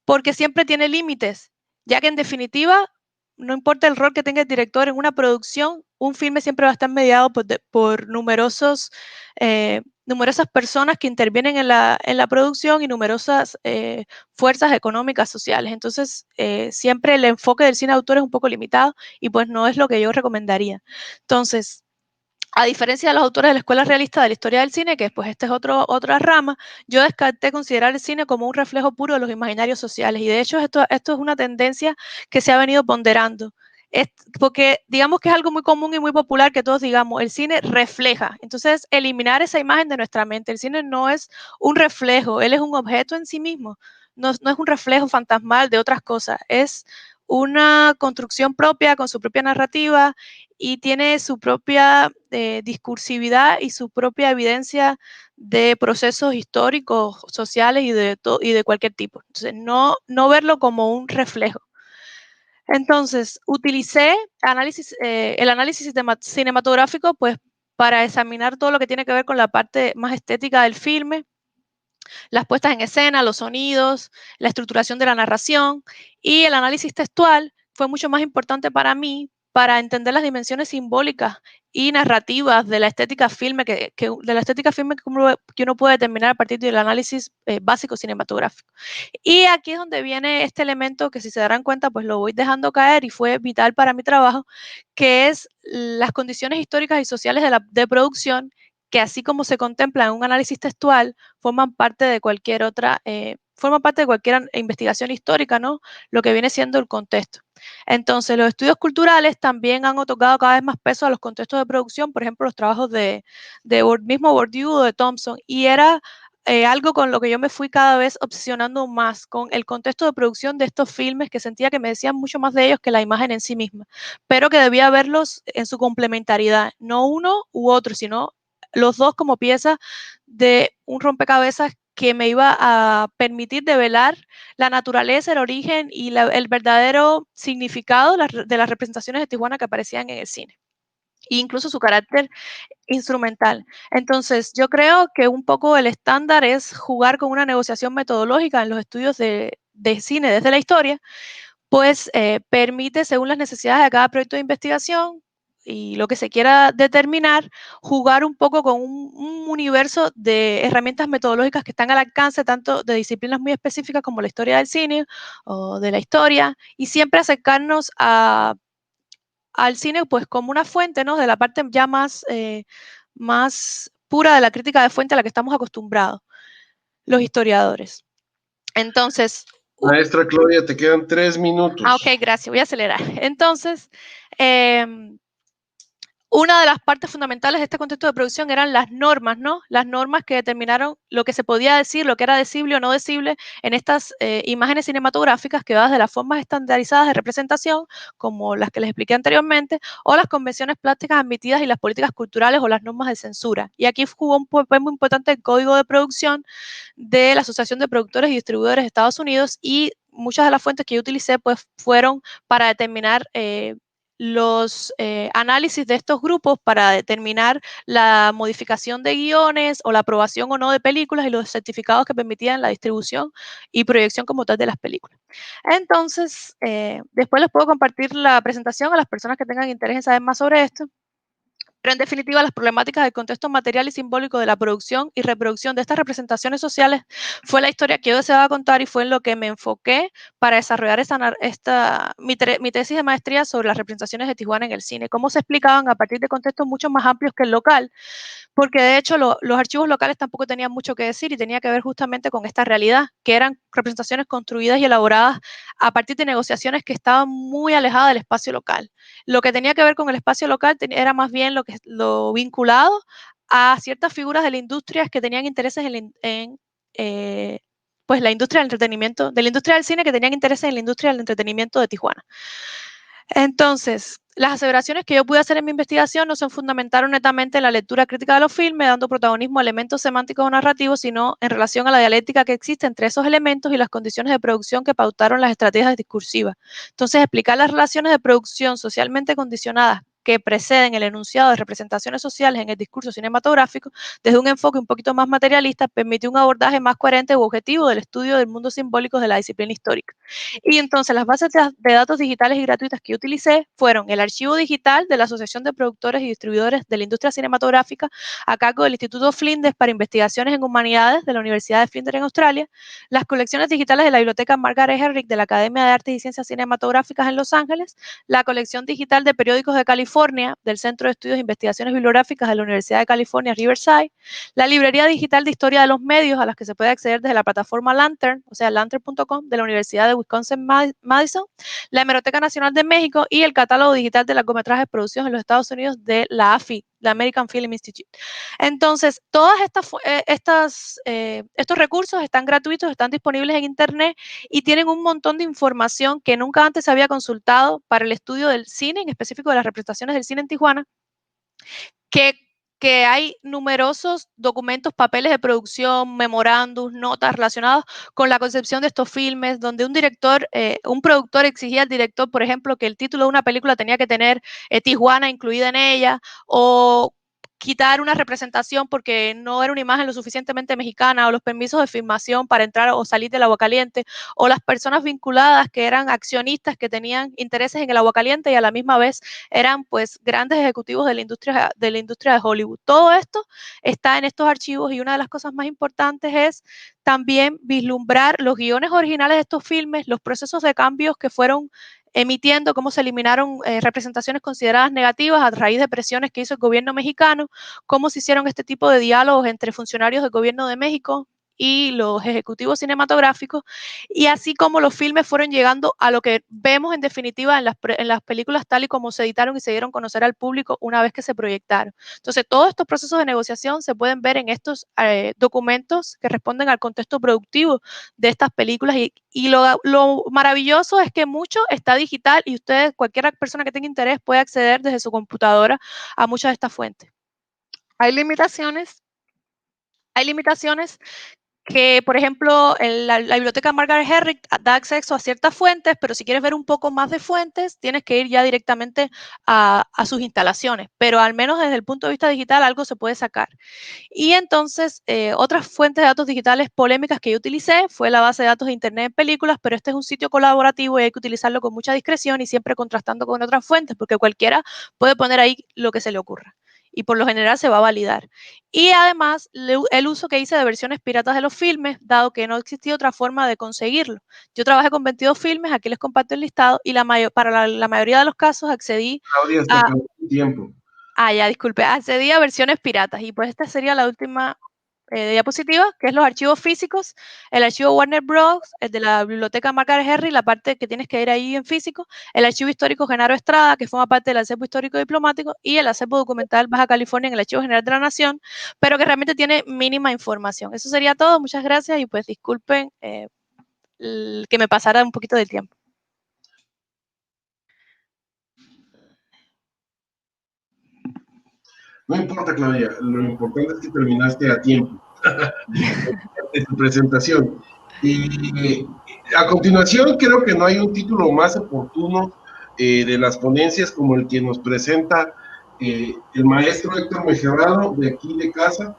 [SPEAKER 5] porque siempre tiene límites, ya que en definitiva, no importa el rol que tenga el director en una producción, un filme siempre va a estar mediado por numerosas personas que intervienen en la producción y numerosas fuerzas económicas, sociales. Entonces, siempre el enfoque del cine de autor es un poco limitado y pues no es lo que yo recomendaría. Entonces, a diferencia de los autores de la Escuela Realista de la Historia del Cine, que pues esta es otra rama, yo descarté considerar el cine como un reflejo puro de los imaginarios sociales. Y de hecho esto es una tendencia que se ha venido ponderando. Porque digamos que es algo muy común y muy popular que todos digamos, el cine refleja. Entonces, eliminar esa imagen de nuestra mente. El cine no es un reflejo, él es un objeto en sí mismo. No es un reflejo fantasmal de otras cosas, es una construcción propia con su propia narrativa y tiene su propia discursividad y su propia evidencia de procesos históricos, sociales y de cualquier tipo. Entonces, no verlo como un reflejo. Entonces, utilicé el análisis cinematográfico pues, para examinar todo lo que tiene que ver con la parte más estética del filme, las puestas en escena, los sonidos, la estructuración de la narración y el análisis textual fue mucho más importante para mí para entender las dimensiones simbólicas y narrativas de la estética filme que uno puede determinar a partir del análisis básico cinematográfico. Y aquí es donde viene este elemento que si se darán cuenta pues lo voy dejando caer y fue vital para mi trabajo, que es las condiciones históricas y sociales de producción que así como se contempla en un análisis textual, forman parte de cualquier investigación histórica, ¿no? Lo que viene siendo el contexto. Entonces, los estudios culturales también han otorgado cada vez más peso a los contextos de producción, por ejemplo, los trabajos de mismo Bourdieu o de Thompson, y era algo con lo que yo me fui cada vez obsesionando más, con el contexto de producción de estos filmes, que sentía que me decían mucho más de ellos que la imagen en sí misma, pero que debía verlos en su complementariedad, no uno u otro, sino los dos como piezas de un rompecabezas que me iba a permitir develar la naturaleza, el origen y el verdadero significado de las representaciones de Tijuana que aparecían en el cine, e incluso su carácter instrumental. Entonces, yo creo que un poco el estándar es jugar con una negociación metodológica en los estudios de cine desde la historia, pues permite, según las necesidades de cada proyecto de investigación y lo que se quiera determinar, jugar un poco con un universo de herramientas metodológicas que están al alcance tanto de disciplinas muy específicas como la historia del cine o de la historia, y siempre acercarnos al cine pues como una fuente, ¿no? De la parte ya más pura de la crítica de fuente a la que estamos acostumbrados los historiadores. Entonces,
[SPEAKER 1] Maestra Claudia, te quedan 3 minutos.
[SPEAKER 5] ok, gracias, voy a acelerar. Entonces, una de las partes fundamentales de este contexto de producción eran las normas, ¿no? Las normas que determinaron lo que se podía decir, lo que era decible o no decible en estas imágenes cinematográficas que van de las formas estandarizadas de representación, como las que les expliqué anteriormente, o las convenciones plásticas admitidas y las políticas culturales o las normas de censura. Y aquí jugó un papel muy importante el código de producción de la Asociación de Productores y Distribuidores de Estados Unidos, y muchas de las fuentes que yo utilicé pues fueron para determinar los análisis de estos grupos para determinar la modificación de guiones o la aprobación o no de películas y los certificados que permitían la distribución y proyección como tal de las películas. Entonces, después les puedo compartir la presentación a las personas que tengan interés en saber más sobre esto. Pero en definitiva, las problemáticas del contexto material y simbólico de la producción y reproducción de estas representaciones sociales fue la historia que yo deseaba contar, y fue en lo que me enfoqué para desarrollar mi tesis de maestría sobre las representaciones de Tijuana en el cine, cómo se explicaban a partir de contextos mucho más amplios que el local, porque de hecho los archivos locales tampoco tenían mucho que decir y tenía que ver justamente con esta realidad, que eran representaciones construidas y elaboradas a partir de negociaciones que estaban muy alejadas del espacio local. Lo que tenía que ver con el espacio local era más bien lo vinculado a ciertas figuras de la industria que tenían intereses pues la industria del entretenimiento, de la industria del cine, que tenían intereses en la industria del entretenimiento de Tijuana. Entonces, las aseveraciones que yo pude hacer en mi investigación no se fundamentaron netamente en la lectura crítica de los filmes, dando protagonismo a elementos semánticos o narrativos, sino en relación a la dialéctica que existe entre esos elementos y las condiciones de producción que pautaron las estrategias discursivas. Entonces, explicar las relaciones de producción socialmente condicionadas que preceden el enunciado de representaciones sociales en el discurso cinematográfico desde un enfoque un poquito más materialista permite un abordaje más coherente u objetivo del estudio del mundo simbólico de la disciplina histórica. Y entonces las bases de datos digitales y gratuitas que yo utilicé fueron el archivo digital de la Asociación de Productores y Distribuidores de la Industria Cinematográfica a cargo del Instituto Flinders para Investigaciones en Humanidades de la Universidad de Flinders en Australia, las colecciones digitales de la Biblioteca Margaret Herrick de la Academia de Artes y Ciencias Cinematográficas en Los Ángeles, la colección digital de periódicos de California del Centro de Estudios e Investigaciones Bibliográficas de la Universidad de California, Riverside, la librería digital de historia de los medios a las que se puede acceder desde la plataforma Lantern, o sea, lantern.com de la Universidad de Wisconsin-Madison, la Hemeroteca Nacional de México y el catálogo digital de largometrajes producidos en los Estados Unidos de la AFI, la American Film Institute. Entonces, todos estos recursos están gratuitos, están disponibles en Internet y tienen un montón de información que nunca antes se había consultado para el estudio del cine, en específico de las representaciones del cine en Tijuana, que hay numerosos documentos, papeles de producción, memorándums, notas relacionados con la concepción de estos filmes, donde un productor exigía al director, por ejemplo, que el título de una película tenía que tener Tijuana incluida en ella, o quitar una representación porque no era una imagen lo suficientemente mexicana, o los permisos de filmación para entrar o salir del Agua Caliente, o las personas vinculadas que eran accionistas que tenían intereses en el Agua Caliente y a la misma vez eran pues grandes ejecutivos de la industria de Hollywood. Todo esto está en estos archivos, y una de las cosas más importantes es también vislumbrar los guiones originales de estos filmes, los procesos de cambios que fueron emitiendo, cómo se eliminaron representaciones consideradas negativas a raíz de presiones que hizo el gobierno mexicano, cómo se hicieron este tipo de diálogos entre funcionarios del gobierno de México y los ejecutivos cinematográficos, y así como los filmes fueron llegando a lo que vemos en definitiva en las películas tal y como se editaron y se dieron a conocer al público una vez que se proyectaron. Entonces, todos estos procesos de negociación se pueden ver en estos documentos que responden al contexto productivo de estas películas, y lo maravilloso es que mucho está digital y ustedes, cualquier persona que tenga interés, puede acceder desde su computadora a muchas de estas fuentes. Hay limitaciones que, por ejemplo, la biblioteca Margaret Herrick da acceso a ciertas fuentes, pero si quieres ver un poco más de fuentes, tienes que ir ya directamente a sus instalaciones, pero al menos desde el punto de vista digital algo se puede sacar. Y entonces, otras fuentes de datos digitales polémicas que yo utilicé fue la base de datos de Internet en películas, pero este es un sitio colaborativo y hay que utilizarlo con mucha discreción y siempre contrastando con otras fuentes, porque cualquiera puede poner ahí lo que se le ocurra y por lo general se va a validar. Y además, el uso que hice de versiones piratas de los filmes, dado que no existía otra forma de conseguirlo. Yo trabajé con 22 filmes, aquí les comparto el listado, y para la mayoría de los casos accedí
[SPEAKER 1] Claudia, se
[SPEAKER 5] a...
[SPEAKER 1] acabó tu tiempo.
[SPEAKER 5] Ya, disculpe, accedí a versiones piratas, y pues esta sería la última diapositiva, que es los archivos físicos, el archivo Warner Bros., el de la biblioteca Margaret Herrick, la parte que tienes que ir ahí en físico, el archivo histórico Genaro Estrada, que forma parte del acervo histórico diplomático, y el acervo documental Baja California en el Archivo General de la Nación, pero que realmente tiene mínima información. Eso sería todo, muchas gracias, y pues disculpen que me pasara un poquito del tiempo.
[SPEAKER 1] No importa, Claudia, lo importante es que terminaste a tiempo de tu presentación. Y a continuación, creo que no hay un título más oportuno de las ponencias como el que nos presenta el maestro Héctor Mejorado, de aquí de casa,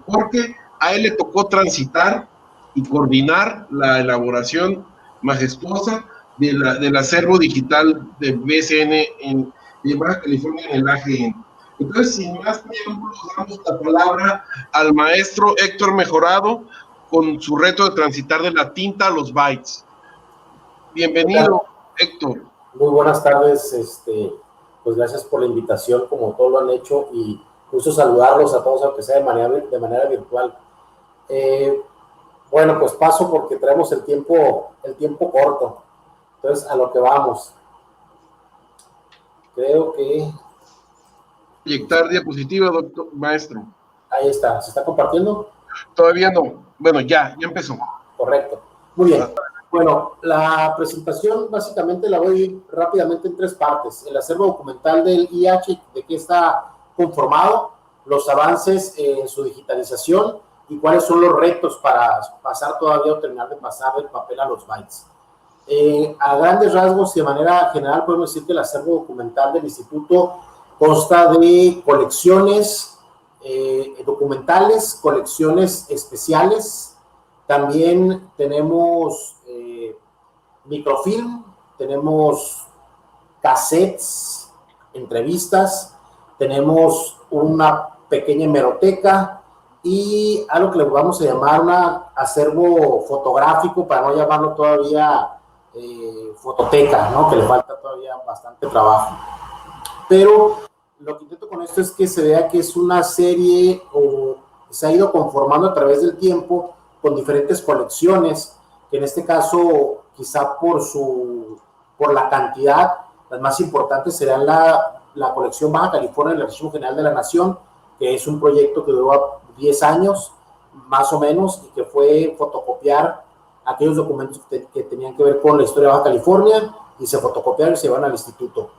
[SPEAKER 1] porque a él le tocó transitar y coordinar la elaboración majestuosa del acervo digital de BCN de Baja California en el AGN. Entonces, sin más preámbulos, damos la palabra al maestro Héctor Mejorado con su reto de transitar de la tinta a los bytes. Bienvenido, Héctor.
[SPEAKER 6] Muy buenas tardes, pues gracias por la invitación, como todos lo han hecho, y gusto saludarlos a todos, aunque sea de manera virtual. Bueno, pues paso porque traemos el tiempo corto, entonces a lo que vamos. Creo que...
[SPEAKER 1] Proyectar diapositiva, doctor, maestro.
[SPEAKER 6] Ahí está, ¿se está compartiendo?
[SPEAKER 1] Todavía no, bueno, ya empezó.
[SPEAKER 6] Correcto, muy bien. Bueno, la presentación básicamente la voy a ir rápidamente en 3 partes. El acervo documental del IH, de qué está conformado, los avances en su digitalización y cuáles son los retos para pasar todavía o terminar de pasar del papel a los bytes. A grandes rasgos y de manera general podemos decir que el acervo documental del instituto consta de colecciones documentales, colecciones especiales. También tenemos microfilm, tenemos cassettes, entrevistas, tenemos una pequeña hemeroteca y algo que le vamos a llamar un acervo fotográfico, para no llamarlo todavía fototeca, ¿no? Que le falta todavía bastante trabajo. Pero lo que intento con esto es que se vea que es una serie o se ha ido conformando a través del tiempo con diferentes colecciones, que en este caso quizá por la cantidad, las más importantes serán la colección Baja California del Archivo General de la Nación, que es un proyecto que duró 10 años más o menos y que fue fotocopiar aquellos documentos que tenían que ver con la historia de Baja California, y se fotocopiaron y se llevaron al instituto.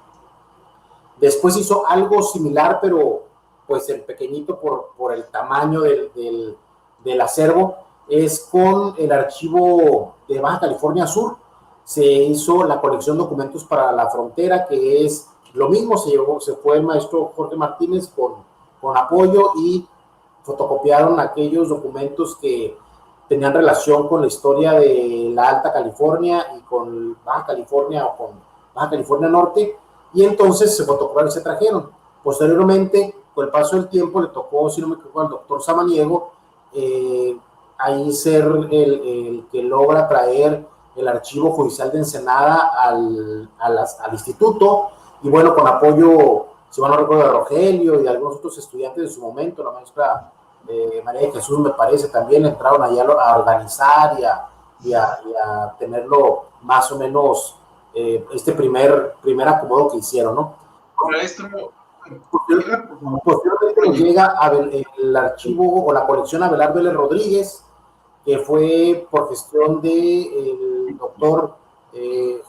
[SPEAKER 6] Después hizo algo similar, pero pues el pequeñito por el tamaño del acervo, es con el archivo de Baja California Sur. Se hizo la colección de documentos para la frontera, que es lo mismo, se fue el maestro Jorge Martínez con apoyo y fotocopiaron aquellos documentos que tenían relación con la historia de la Alta California y con Baja California o con Baja California Norte, y entonces se fotocopiaron y se trajeron. Posteriormente, con el paso del tiempo, le tocó, si no me equivoco, al doctor Samaniego, ahí ser el que logra traer el archivo judicial de Ensenada al instituto, y bueno, con apoyo, si mal no recuerdo, de Rogelio y de algunos otros estudiantes de su momento, la maestra María de Jesús, me parece, también entraron allá a organizar y a tenerlo más o menos este primer acomodo que hicieron, ¿no?
[SPEAKER 1] Maestro,
[SPEAKER 6] posteriormente nos llega el archivo o la colección Abelardo Vélez Rodríguez, que fue por gestión del doctor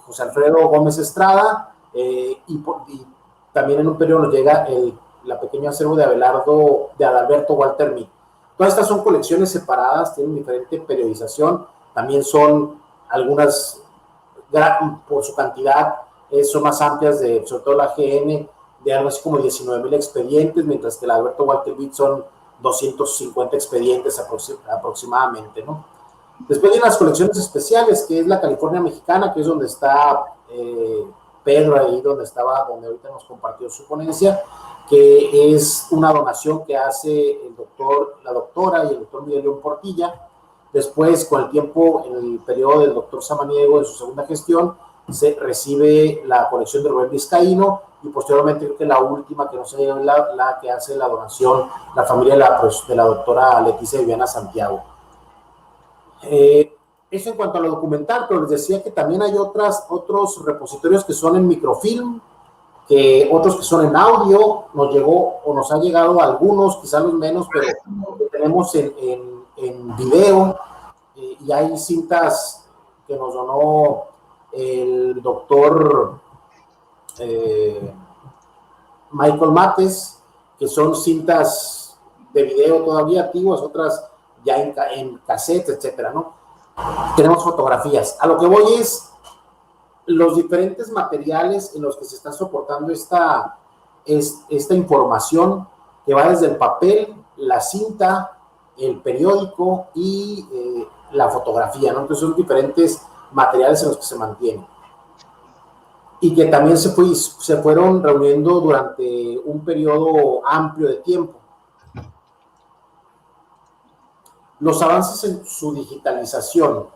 [SPEAKER 6] José Alfredo Gómez Estrada, y también en un periodo nos llega la pequeña acervo de Adalberto Walter Mead. Todas estas son colecciones separadas, tienen diferente periodización, también son algunas, por su cantidad, son más amplias, sobre todo la GN, de algo así como 19,000 expedientes, mientras que el Alberto Walter Mead son 250 expedientes aproximadamente, ¿no? Después vienen las colecciones especiales, que es la California Mexicana, que es donde está Pedro, ahí donde ahorita nos compartió su ponencia, que es una donación que hace la doctora y el doctor Miguel León Portilla. Después, con el tiempo, en el periodo del doctor Samaniego, en su segunda gestión, se recibe la colección de Rubén Vizcaíno, y posteriormente creo que la última que no se llega, la que hace la donación, la familia de la doctora Leticia Viviana Santiago. Eso en cuanto a lo documental, pero les decía que también hay otros repositorios que son en microfilm, otros que son en audio. Nos ha llegado algunos, quizás los menos, pero tenemos en video, y hay cintas que nos donó el doctor Michael Mates, que son cintas de video todavía antiguas, otras ya en cassette, etcétera, ¿no? Tenemos fotografías. A lo que voy es los diferentes materiales en los que se está soportando esta información, que va desde el papel, la cinta, el periódico y la fotografía, ¿no? Entonces son diferentes materiales en los que se mantienen, y que también se fueron reuniendo durante un periodo amplio de tiempo. Los avances en su digitalización.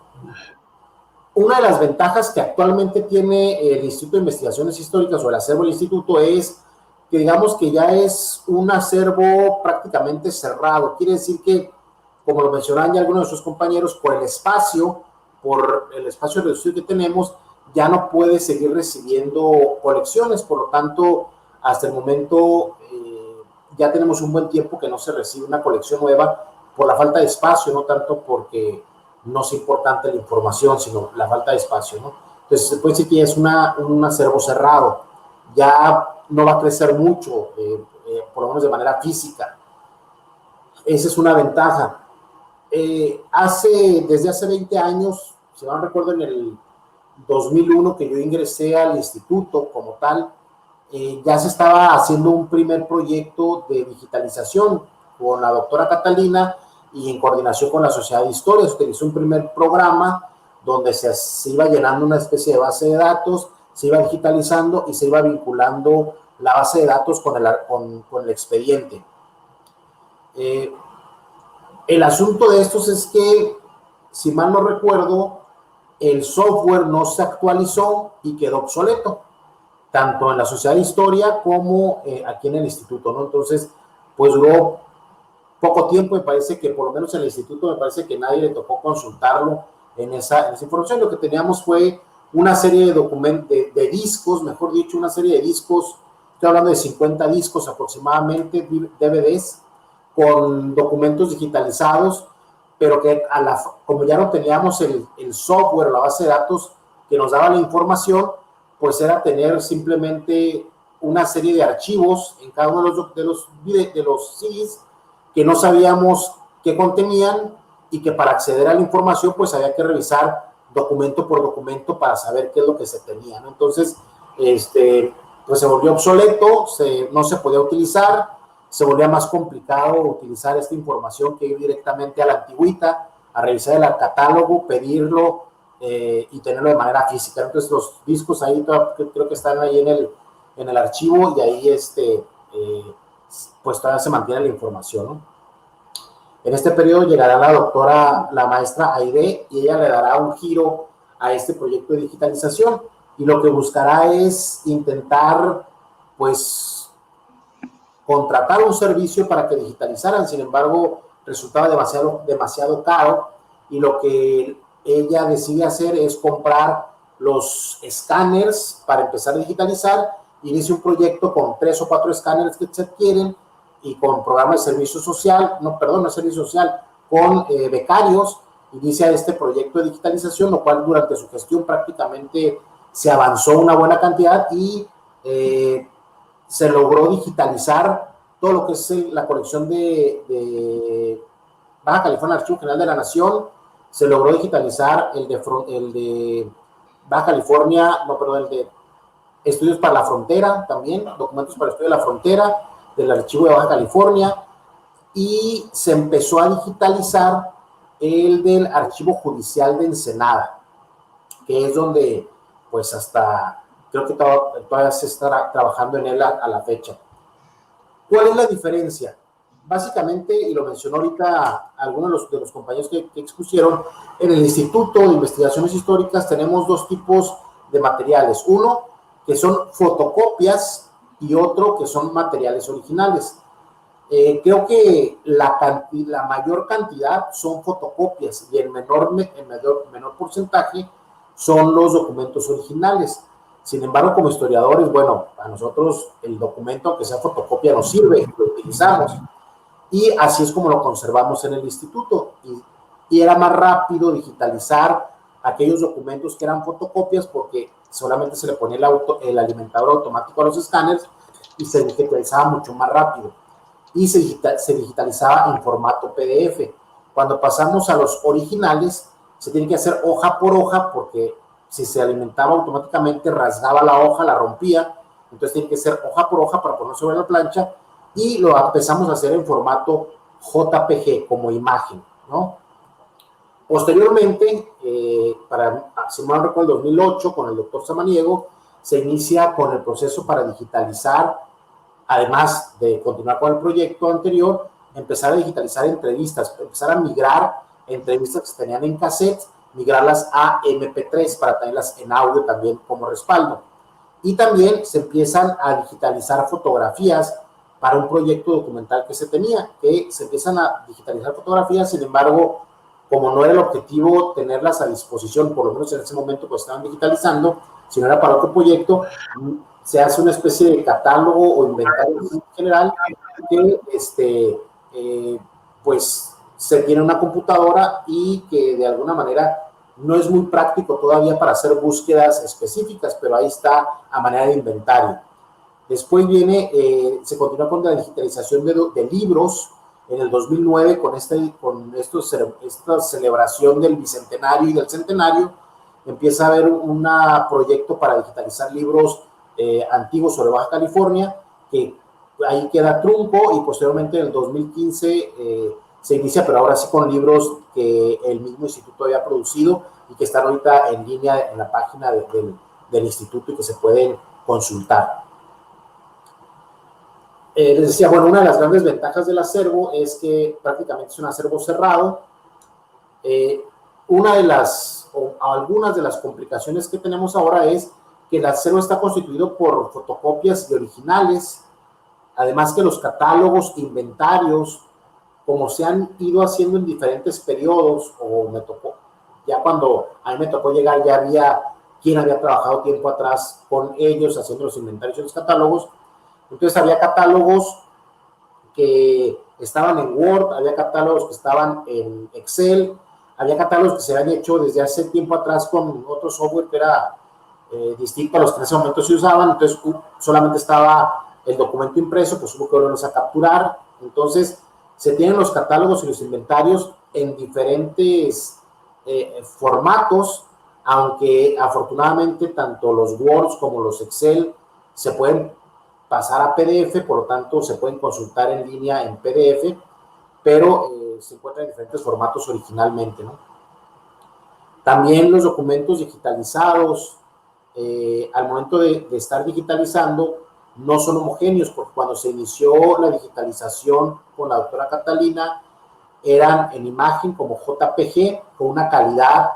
[SPEAKER 6] Una de las ventajas que actualmente tiene el Instituto de Investigaciones Históricas o el acervo del instituto es que digamos que ya es un acervo prácticamente cerrado. Quiere decir que, como lo mencionaban ya algunos de sus compañeros, por el espacio reducido que tenemos, ya no puede seguir recibiendo colecciones. Por lo tanto, hasta el momento ya tenemos un buen tiempo que no se recibe una colección nueva por la falta de espacio, no tanto porque no es importante la información, sino la falta de espacio, ¿no? Entonces se puede decir que ya es un acervo cerrado, ya no va a crecer mucho, por lo menos de manera física. Esa es una ventaja. Desde hace 20 años, si no recuerdo, en el 2001 que yo ingresé al instituto como tal, ya se estaba haciendo un primer proyecto de digitalización con la doctora Catalina, y en coordinación con la Sociedad de Historia se utilizó un primer programa donde se iba llenando una especie de base de datos, se iba digitalizando y se iba vinculando la base de datos con el expediente. El asunto de estos es que, si mal no recuerdo, el software no se actualizó y quedó obsoleto, tanto en la Sociedad de Historia como aquí en el instituto, ¿no? Entonces, pues duró poco tiempo. Me parece que por lo menos en el instituto me parece que nadie le tocó consultarlo en esa información. Lo que teníamos fue una serie de documentos, de discos, mejor dicho, una serie de discos, estoy hablando de 50 discos aproximadamente, DVDs, con documentos digitalizados, pero que como ya no teníamos el software, la base de datos que nos daba la información, pues era tener simplemente una serie de archivos en cada uno de los CDs, que no sabíamos qué contenían, y que para acceder a la información pues había que revisar documento por documento para saber qué es lo que se tenía, ¿no? Entonces, pues se volvió obsoleto, no se podía utilizar, se volvía más complicado utilizar esta información que ir directamente a la antigüita, a revisar el catálogo, pedirlo y tenerlo de manera física. Entonces los discos ahí creo que están ahí en el archivo, y ahí pues todavía se mantiene la información, ¿no? En este periodo llegará la maestra Aide, y ella le dará un giro a este proyecto de digitalización, y lo que buscará es intentar, pues, contratar un servicio para que digitalizaran. Sin embargo, resultaba demasiado caro, y lo que ella decide hacer es comprar los escáneres para empezar a digitalizar. Inicia un proyecto con 3 o 4 escáneres que se adquieren y con programa de servicio social, no servicio social, con becarios. Inicia este proyecto de digitalización, lo cual durante su gestión prácticamente se avanzó una buena cantidad y se logró digitalizar todo lo que es la colección de Baja California, Archivo General de la Nación. Se logró digitalizar el de Baja California, el de Estudios para la Frontera, también, documentos para el estudio de la frontera, del Archivo de Baja California, y se empezó a digitalizar el del Archivo Judicial de Ensenada, que es donde, pues hasta, creo que todavía se está trabajando en él a la fecha. ¿Cuál es la diferencia? Básicamente, y lo mencionó ahorita algunos de los compañeros que expusieron, en el Instituto de Investigaciones Históricas tenemos 2 tipos de materiales. Uno, que son fotocopias, y otro que son materiales originales. Creo que la mayor cantidad son fotocopias y el menor porcentaje son los documentos originales. Sin embargo, como historiadores, bueno, a nosotros el documento, aunque sea fotocopia, nos sirve, lo utilizamos. Y así es como lo conservamos en el instituto. Y era más rápido digitalizar aquellos documentos que eran fotocopias, porque solamente se le ponía el alimentador automático a los escáneres y se digitalizaba mucho más rápido. Y se digitalizaba en formato PDF. Cuando pasamos a los originales, se tiene que hacer hoja por hoja, porque si se alimentaba automáticamente, rasgaba la hoja, la rompía. Entonces tiene que ser hoja por hoja para poner sobre la plancha, y lo empezamos a hacer en formato JPG, como imagen, ¿no? Posteriormente, si no recuerdo, en 2008, con el doctor Samaniego, se inicia con el proceso para digitalizar, además de continuar con el proyecto anterior, empezar a digitalizar entrevistas, empezar a migrar entrevistas que se tenían en cassette, migrarlas a MP3 para tenerlas en audio también como respaldo. Y también se empiezan a digitalizar fotografías para un proyecto documental que se tenía, que se empiezan a digitalizar fotografías. Sin embargo, como no era el objetivo tenerlas a disposición, por lo menos en ese momento pues estaban digitalizando, sino era para otro proyecto, se hace una especie de catálogo o inventario general que pues se tiene una computadora, y que de alguna manera no es muy práctico todavía para hacer búsquedas específicas, pero ahí está a manera de inventario. Después se continúa con la digitalización de libros. En el 2009, con esta celebración del Bicentenario y del Centenario, empieza a haber un proyecto para digitalizar libros antiguos sobre Baja California, que ahí queda trunco, y posteriormente en el 2015 se inicia, pero ahora sí con libros que el mismo instituto había producido y que están ahorita en línea en la página del instituto y que se pueden consultar. Les decía, bueno, una de las grandes ventajas del acervo es que prácticamente es un acervo cerrado. Algunas de las complicaciones que tenemos ahora es que el acervo está constituido por fotocopias de originales, además que los catálogos, inventarios, como se han ido haciendo en diferentes periodos, ya cuando a mí me tocó llegar, ya había quien había trabajado tiempo atrás con ellos haciendo los inventarios y los catálogos. Entonces había catálogos que estaban en Word, había catálogos que estaban en Excel, había catálogos que se habían hecho desde hace tiempo atrás con otro software que era distinto a los que en ese momento se usaban. Entonces solamente estaba el documento impreso, pues hubo que volverlos a capturar. Entonces se tienen los catálogos y los inventarios en diferentes formatos, aunque afortunadamente tanto los Words como los Excel se pueden pasar a PDF, por lo tanto se pueden consultar en línea en PDF, pero se encuentran en diferentes formatos originalmente, ¿no? También los documentos digitalizados, al momento de estar digitalizando, no son homogéneos, porque cuando se inició la digitalización con la doctora Catalina, eran en imagen como JPG, con una calidad,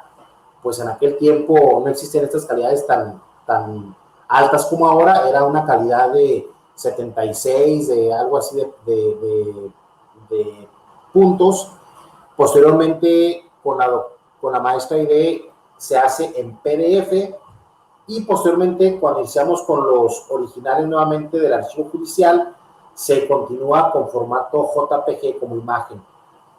[SPEAKER 6] pues en aquel tiempo no existían estas calidades tan altas como ahora, era una calidad de 76, de algo así de puntos. Posteriormente, con la maestra Aide, se hace en PDF, y posteriormente, cuando iniciamos con los originales nuevamente del archivo judicial, se continúa con formato JPG como imagen.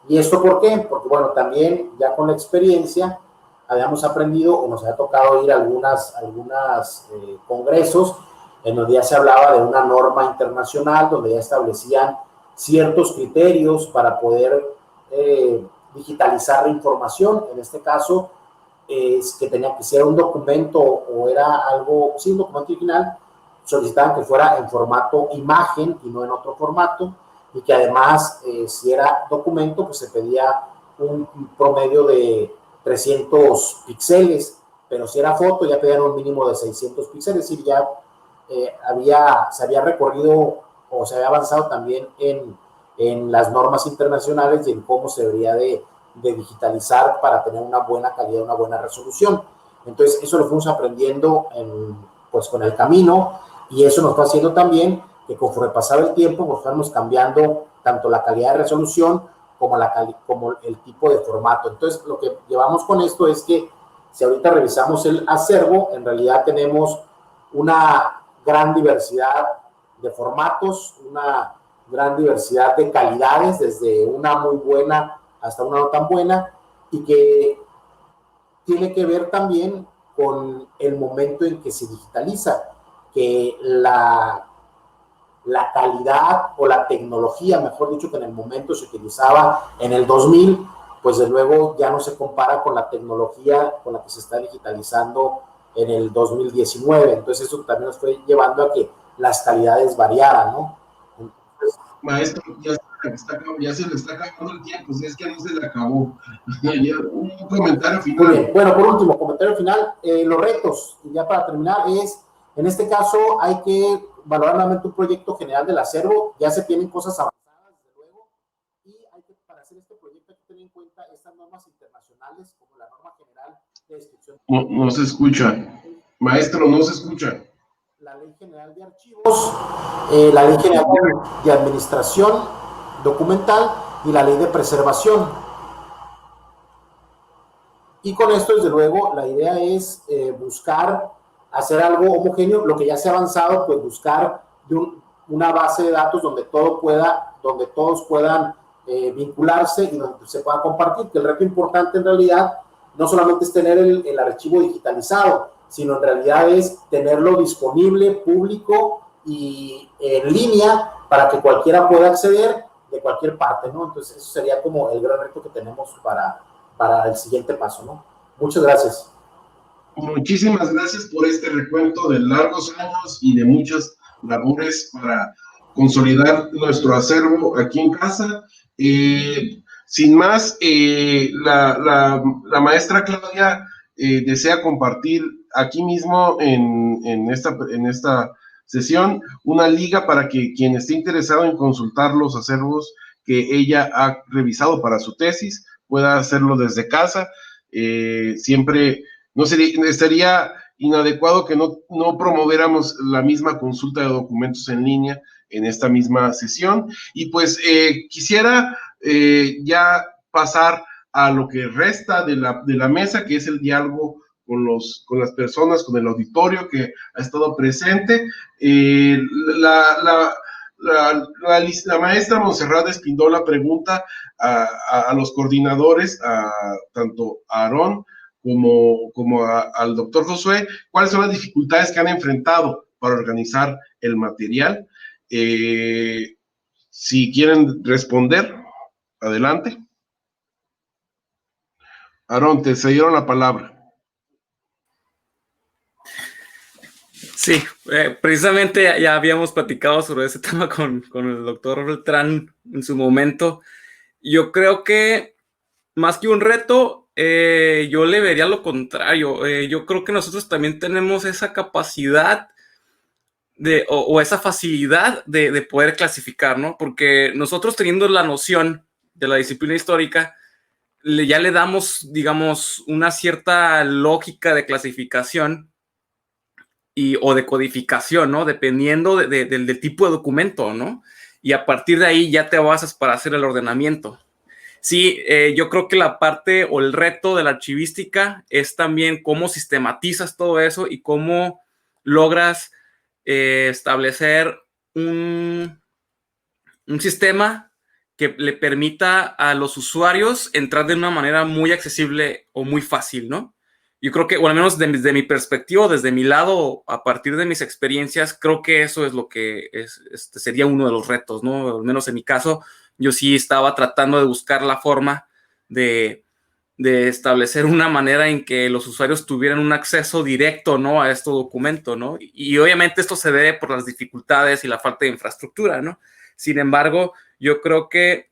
[SPEAKER 6] ¿Y esto por qué? Porque, bueno, también ya con la experiencia habíamos aprendido, o nos había tocado ir a algunas congresos en donde ya se hablaba de una norma internacional, donde ya establecían ciertos criterios para poder digitalizar la información. En este caso, es que tenía que ser un documento o era algo, sí, un documento original, solicitaban que fuera en formato imagen y no en otro formato, y que además, si era documento, pues se pedía un promedio de 300 píxeles, pero si era foto ya pedían un mínimo de 600 píxeles, es decir, ya se había recorrido o se había avanzado también en las normas internacionales y en cómo se debería de digitalizar para tener una buena calidad, una buena resolución. Entonces, eso lo fuimos aprendiendo pues con el camino, y eso nos fue haciendo también que conforme pasaba el tiempo, pues fuéramos cambiando tanto la calidad de resolución como el tipo de formato. Entonces, lo que llevamos con esto es que si ahorita revisamos el acervo, en realidad tenemos una gran diversidad de formatos, una gran diversidad de calidades, desde una muy buena hasta una no tan buena, y que tiene que ver también con el momento en que se digitaliza, que la calidad o la tecnología, mejor dicho, que en el momento se utilizaba en el 2000, pues de luego ya no se compara con la tecnología con la que se está digitalizando en el 2019. Entonces eso también nos fue llevando a que las calidades variaran, ¿no? Entonces,
[SPEAKER 1] Maestro, ya se le está acabando el tiempo, si es que no se le acabó. Un comentario final.
[SPEAKER 6] Muy bien. Bueno, por último, comentario final, los retos, y ya para terminar, en este caso hay que valorar nuevamente un proyecto general del acervo. Ya se tienen cosas avanzadas, desde luego, y para hacer este proyecto hay que tener en cuenta estas normas internacionales, como la norma general de descripción.
[SPEAKER 1] No se escucha. Maestro, no se escucha.
[SPEAKER 6] La Ley General de Archivos, la Ley General de Administración Documental y la Ley de Preservación. Y con esto, desde luego, la idea es buscar hacer algo homogéneo, lo que ya se ha avanzado, pues buscar una base de datos donde todos puedan vincularse y donde se pueda compartir, que el reto importante en realidad no solamente es tener el archivo digitalizado, sino en realidad es tenerlo disponible, público y en línea para que cualquiera pueda acceder de cualquier parte, ¿no? Entonces eso sería como el gran reto que tenemos para el siguiente paso, ¿no? Muchas gracias.
[SPEAKER 1] Muchísimas gracias por este recuento de largos años y de muchas labores para consolidar nuestro acervo aquí en casa. Sin más, la maestra Claudia desea compartir aquí mismo en esta sesión una liga para que quien esté interesado en consultar los acervos que ella ha revisado para su tesis pueda hacerlo desde casa. Siempre estaría inadecuado que no promoviéramos la misma consulta de documentos en línea en esta misma sesión. Y pues quisiera ya pasar a lo que resta de la mesa, que es el diálogo con las personas, con el auditorio que ha estado presente. La maestra Montserrat Espíndola pregunta a los coordinadores, tanto a Aarón como al doctor Josué, cuáles son las dificultades que han enfrentado para organizar el material. Si quieren responder, adelante. Aarón, te cedieron la palabra.
[SPEAKER 3] Sí, precisamente ya habíamos platicado sobre ese tema con el doctor Beltrán en su momento. Yo creo que más que un reto, yo le vería lo contrario. Yo creo que nosotros también tenemos esa capacidad o esa facilidad de poder clasificar, ¿no? Porque nosotros teniendo la noción de la disciplina histórica, ya le damos, digamos, una cierta lógica de clasificación o de codificación, ¿no? Dependiendo del tipo de documento, ¿no? Y a partir de ahí ya te basas para hacer el ordenamiento. Sí, yo creo que la parte o el reto de la archivística es también cómo sistematizas todo eso y cómo logras establecer un sistema que le permita a los usuarios entrar de una manera muy accesible o muy fácil, ¿no? Yo creo que, o al menos desde mi perspectiva, desde mi lado, a partir de mis experiencias, creo que eso es lo que sería uno de los retos, ¿no? Al menos en mi caso, yo sí estaba tratando de buscar la forma de establecer una manera en que los usuarios tuvieran un acceso directo, ¿no?, a este documento, ¿no? Y obviamente esto se debe por las dificultades y la falta de infraestructura, ¿no? Sin embargo, yo creo que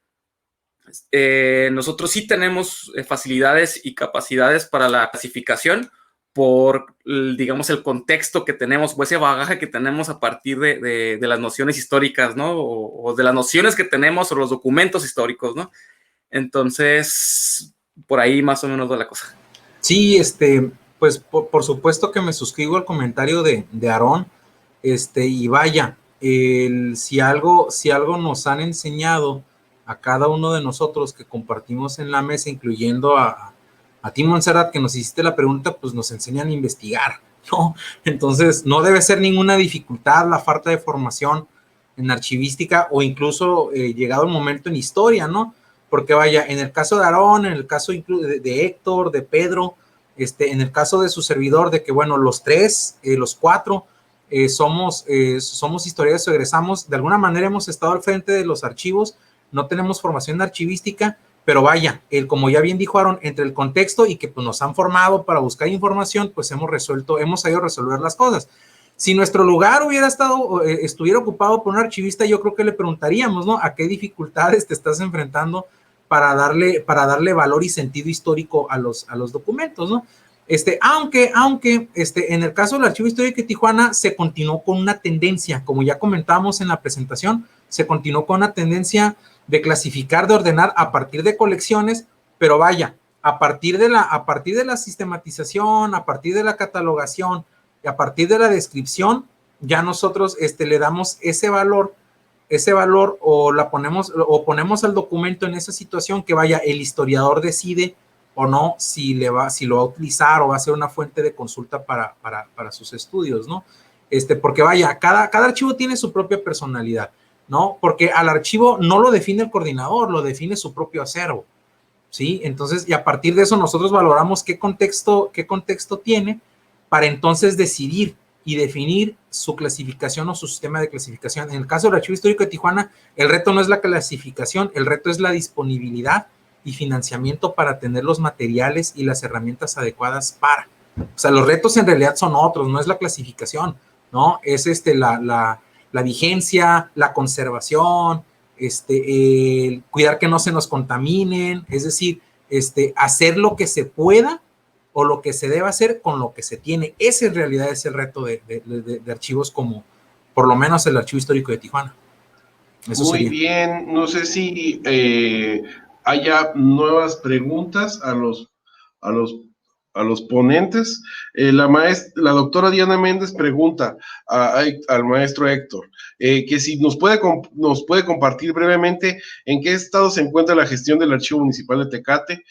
[SPEAKER 3] nosotros sí tenemos facilidades y capacidades para la clasificación por, digamos, el contexto que tenemos o ese bagaje que tenemos a partir de las nociones históricas, ¿no? O de las nociones que tenemos sobre los documentos históricos, ¿no? Entonces, por ahí más o menos va la cosa.
[SPEAKER 2] Sí, pues por supuesto que me suscribo al comentario de Aarón, y vaya, si algo nos han enseñado a cada uno de nosotros que compartimos en la mesa, incluyendo a ti, Montserrat, que nos hiciste la pregunta, pues nos enseñan a investigar, ¿no? Entonces, no debe ser ninguna dificultad la falta de formación en archivística o incluso llegado el momento en historia, ¿no? Porque vaya, en el caso de Aarón, en el caso de Héctor, de Pedro, en el caso de su servidor, de que, bueno, los cuatro, somos historiadores o egresamos, de alguna manera hemos estado al frente de los archivos, no tenemos formación archivística, pero vaya, como ya bien dijo Aarón, entre el contexto y que pues, nos han formado para buscar información, pues hemos sabido resolver las cosas. Si nuestro lugar estuviera ocupado por un archivista, yo creo que le preguntaríamos, ¿no? ¿A qué dificultades te estás enfrentando para darle valor y sentido histórico a los documentos, ¿no? Aunque en el caso del Archivo Histórico de Tijuana se continuó con una tendencia, como ya comentábamos en la presentación, se continuó con una tendencia de clasificar, de ordenar a partir de colecciones, pero vaya, a partir de la sistematización, a partir de la catalogación, y a partir de la descripción, ya nosotros le damos ese valor o ponemos al documento en esa situación que vaya, el historiador decide o no si lo va a utilizar o va a ser una fuente de consulta para sus estudios, ¿no? Porque vaya, cada archivo tiene su propia personalidad, ¿no? Porque al archivo no lo define el coordinador, lo define su propio acervo, ¿sí? Entonces, y a partir de eso nosotros valoramos qué contexto tiene para entonces decidir y definir su clasificación o su sistema de clasificación. En el caso del Archivo Histórico de Tijuana, el reto no es la clasificación, el reto es la disponibilidad y financiamiento para tener los materiales y las herramientas adecuadas para. O sea, los retos en realidad son otros, no es la clasificación, ¿no? Es la vigencia, la conservación, cuidar que no se nos contaminen, es decir, hacer lo que se pueda o lo que se debe hacer con lo que se tiene. Ese en realidad es el reto de archivos como, por lo menos, el Archivo Histórico de Tijuana.
[SPEAKER 1] Eso muy sería. Bien, no sé si haya nuevas preguntas a los ponentes. La doctora Diana Méndez pregunta al maestro Héctor que si nos puede compartir brevemente en qué estado se encuentra la gestión del Archivo Municipal de Tecate.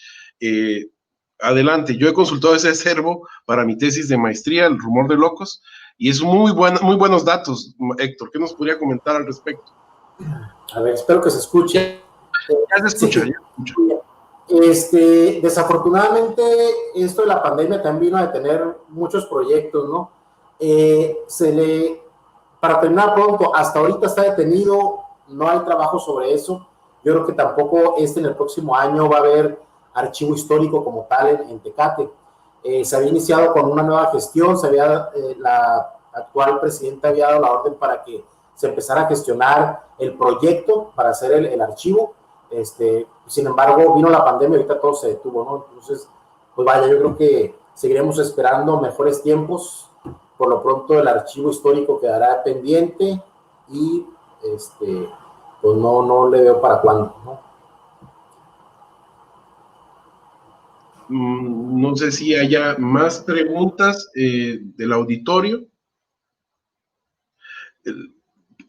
[SPEAKER 1] Adelante, yo he consultado ese acervo para mi tesis de maestría, El Rumor de Locos, y es muy buenos datos, Héctor. ¿Qué nos podría comentar al respecto?
[SPEAKER 6] A ver, espero que se escuche.
[SPEAKER 1] Ya se escucha,
[SPEAKER 6] sí.
[SPEAKER 1] Ya escucha.
[SPEAKER 6] Desafortunadamente, esto de la pandemia también vino a detener muchos proyectos, ¿no? Para terminar pronto, hasta ahorita está detenido, no hay trabajo sobre eso. Yo creo que tampoco en el próximo año va a haber archivo histórico como tal en Tecate. Se había iniciado con una nueva gestión, la actual presidenta había dado la orden para que se empezara a gestionar el proyecto para hacer el archivo. Sin embargo, vino la pandemia y ahorita todo se detuvo, ¿no? Entonces, pues vaya, yo creo que seguiremos esperando mejores tiempos. Por lo pronto, el archivo histórico quedará pendiente y pues no le veo para cuándo, ¿no?
[SPEAKER 1] No sé si haya más preguntas del auditorio.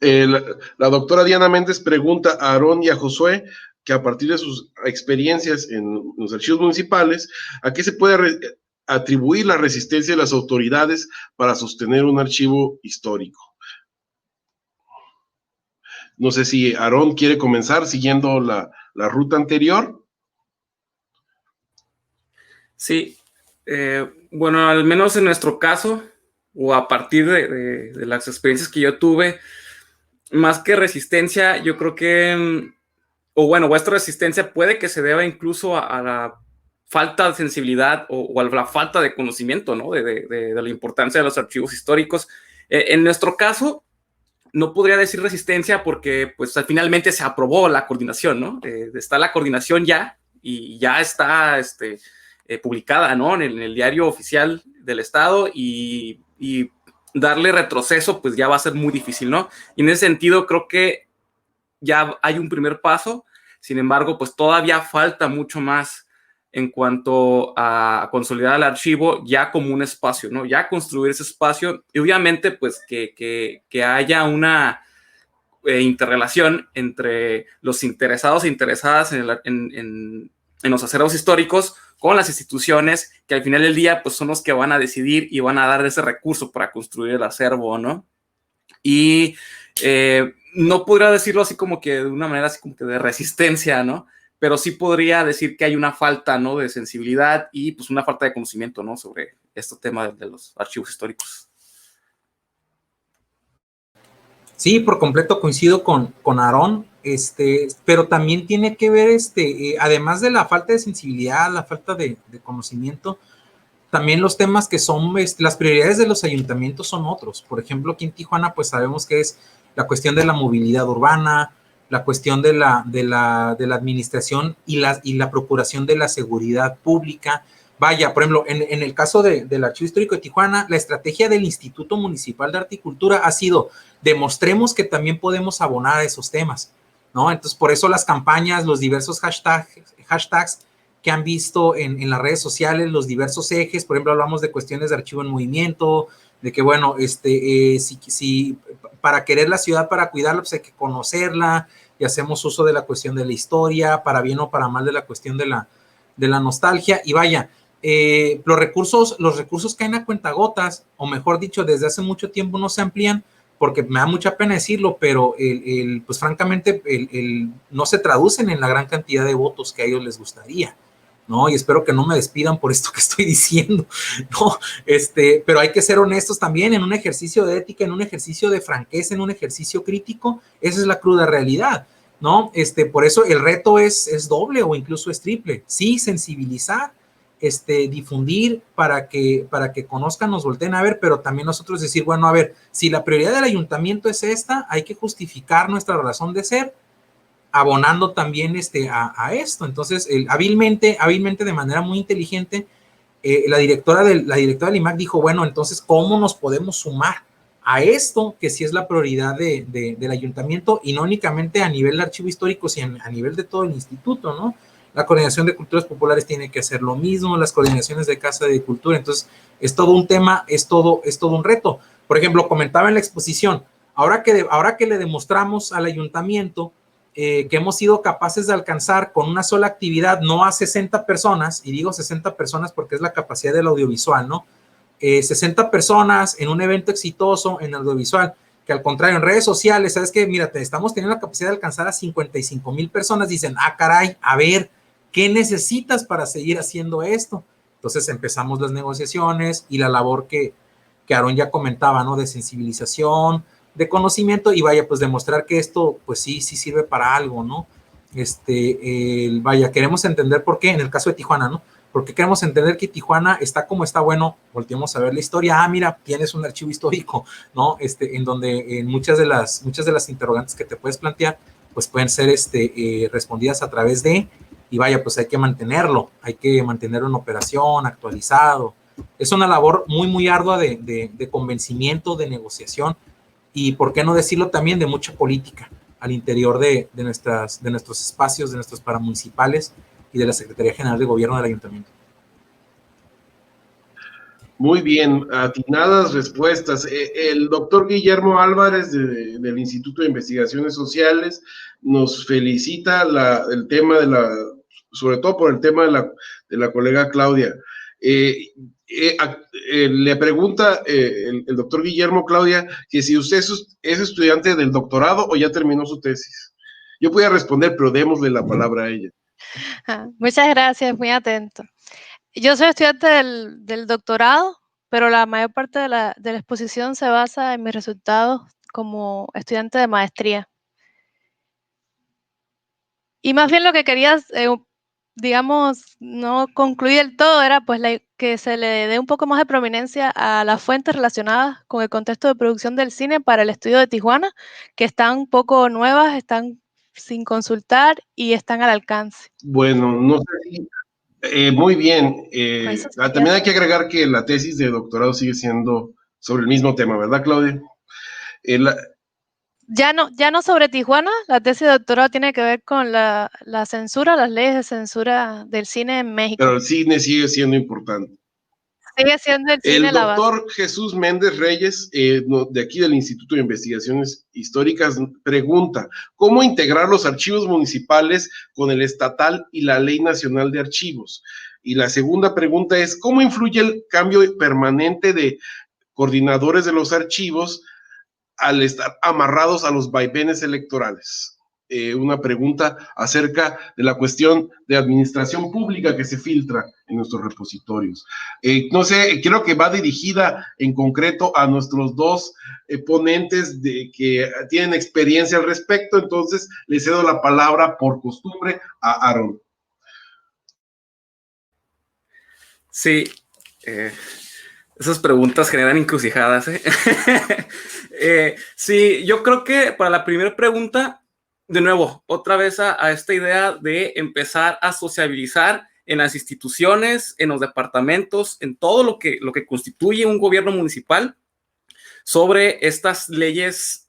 [SPEAKER 1] La doctora Diana Méndez pregunta a Aarón y a Josué que a partir de sus experiencias en los archivos municipales, ¿a qué se puede atribuir la resistencia de las autoridades para sostener un archivo histórico? No sé si Aarón quiere comenzar siguiendo la ruta anterior.
[SPEAKER 3] Sí, bueno, al menos en nuestro caso, o a partir de las experiencias que yo tuve, más que resistencia, yo creo que, o bueno, vuestra resistencia puede que se deba incluso a la falta de sensibilidad o a la falta de conocimiento, ¿no? De la importancia de los archivos históricos. En nuestro caso, no podría decir resistencia porque pues finalmente se aprobó la coordinación, ¿no? Está la coordinación ya y ya está publicada, ¿no? En el diario oficial del Estado y darle retroceso pues ya va a ser muy difícil, ¿no? Y en ese sentido creo que ya hay un primer paso, sin embargo pues todavía falta mucho más en cuanto a consolidar el archivo ya como un espacio, ¿no? Ya construir ese espacio y obviamente pues que haya una interrelación entre los interesados e interesadas en los acervos históricos con las instituciones que al final del día pues son los que van a decidir y van a dar ese recurso para construir el acervo, ¿no? Y no podría decirlo así como que de una manera así como que de resistencia, ¿no? Pero sí podría decir que hay una falta, ¿no? De sensibilidad y pues una falta de conocimiento, ¿no? Sobre este tema de los archivos históricos.
[SPEAKER 2] Sí, por completo coincido con Aarón, pero también tiene que ver, además de la falta de sensibilidad, la falta de conocimiento, también los temas que son, las prioridades de los ayuntamientos son otros. Por ejemplo, aquí en Tijuana, pues sabemos que es la cuestión de la movilidad urbana, la cuestión de la administración y la procuración de la seguridad pública. Vaya, por ejemplo, en el caso del Archivo Histórico de Tijuana, la estrategia del Instituto Municipal de Arte y Cultura ha sido, demostremos que también podemos abonar a esos temas, ¿no? Entonces, por eso las campañas, los diversos hashtags que han visto en las redes sociales, los diversos ejes, por ejemplo, hablamos de cuestiones de archivo en movimiento, de que, bueno, si para querer la ciudad, para cuidarla, pues hay que conocerla, y hacemos uso de la cuestión de la historia, para bien o para mal de la cuestión de la nostalgia, y vaya, los recursos caen a cuentagotas, o mejor dicho, desde hace mucho tiempo no se amplían, porque me da mucha pena decirlo, pero pues francamente no se traducen en la gran cantidad de votos que a ellos les gustaría, ¿no? Y espero que no me despidan por esto que estoy diciendo, ¿no? Pero hay que ser honestos también en un ejercicio de ética, en un ejercicio de franqueza, en un ejercicio crítico, esa es la cruda realidad, ¿no? Por eso el reto es doble o incluso es triple, sí, sensibilizar, difundir para que conozcan, nos volteen a ver, pero también nosotros decir, bueno, a ver, si la prioridad del ayuntamiento es esta, hay que justificar nuestra razón de ser, abonando también a esto. Entonces, hábilmente, de manera muy inteligente, la directora del IMAC dijo, bueno, entonces, ¿cómo nos podemos sumar a esto que sí es la prioridad del ayuntamiento y no únicamente a nivel de archivo histórico, sino a nivel de todo el instituto, ¿no? La coordinación de culturas populares tiene que hacer lo mismo, las coordinaciones de casa de cultura, entonces es todo un tema, es todo un reto. Por ejemplo, comentaba en la exposición, ahora que le demostramos al ayuntamiento que hemos sido capaces de alcanzar con una sola actividad, no a 60 personas, y digo 60 personas porque es la capacidad del audiovisual, ¿no? 60 personas en un evento exitoso en audiovisual, que al contrario, en redes sociales, ¿sabes qué? Mira, estamos teniendo la capacidad de alcanzar a 55,000 personas, dicen, caray, a ver, ¿qué necesitas para seguir haciendo esto? Entonces empezamos las negociaciones y la labor que Aarón ya comentaba, ¿no? De sensibilización, de conocimiento y vaya, pues demostrar que esto, pues sí sirve para algo, ¿no? Vaya, queremos entender por qué, en el caso de Tijuana, ¿no? Porque queremos entender que Tijuana está como está, bueno, volteemos a ver la historia, mira, tienes un archivo histórico, ¿no? En donde muchas de las interrogantes que te puedes plantear, pues pueden ser respondidas a través de, y vaya, pues hay que mantenerlo en operación, actualizado. Es una labor muy, muy ardua de convencimiento, de negociación, y por qué no decirlo también de mucha política al interior de nuestros espacios, de nuestros paramunicipales y de la Secretaría General de Gobierno del Ayuntamiento.
[SPEAKER 1] Muy bien, atinadas respuestas. El doctor Guillermo Álvarez del Instituto de Investigaciones Sociales nos felicita el tema sobre todo por el tema de la colega Claudia. Le pregunta el doctor Guillermo, Claudia, que si usted es estudiante del doctorado o ya terminó su tesis. Yo podía responder, pero démosle la palabra a ella.
[SPEAKER 5] Muchas gracias, muy atento. Yo soy estudiante del doctorado, pero la mayor parte de la exposición se basa en mis resultados como estudiante de maestría. Y más bien lo que quería, digamos, no concluir del todo era pues que se le dé un poco más de prominencia a las fuentes relacionadas con el contexto de producción del cine para el estudio de Tijuana, que están un poco nuevas, están sin consultar y están al alcance.
[SPEAKER 1] Bueno, no sé si muy bien. También hay que agregar que la tesis de doctorado sigue siendo sobre el mismo tema, ¿verdad, Claudia?
[SPEAKER 5] Ya no sobre Tijuana, la tesis de doctorado tiene que ver con la censura, las leyes de censura del cine en México.
[SPEAKER 1] Pero el cine sigue siendo importante.
[SPEAKER 5] Sigue siendo el cine la base.
[SPEAKER 1] El doctor Jesús Méndez Reyes, de aquí del Instituto de Investigaciones Históricas, pregunta, ¿cómo integrar los archivos municipales con el estatal y la Ley Nacional de Archivos? Y la segunda pregunta es, ¿cómo influye el cambio permanente de coordinadores de los archivos al estar amarrados a los vaivenes electorales? Una pregunta acerca de la cuestión de administración pública que se filtra en nuestros repositorios. No sé, creo que va dirigida en concreto a nuestros dos ponentes que tienen experiencia al respecto, entonces le cedo la palabra por costumbre a Aaron.
[SPEAKER 3] Sí, esas preguntas generan encrucijadas, ¿eh? Sí, yo creo que para la primera pregunta, de nuevo, otra vez a esta idea de empezar a sociabilizar en las instituciones, en los departamentos, en todo lo que constituye un gobierno municipal sobre estas leyes,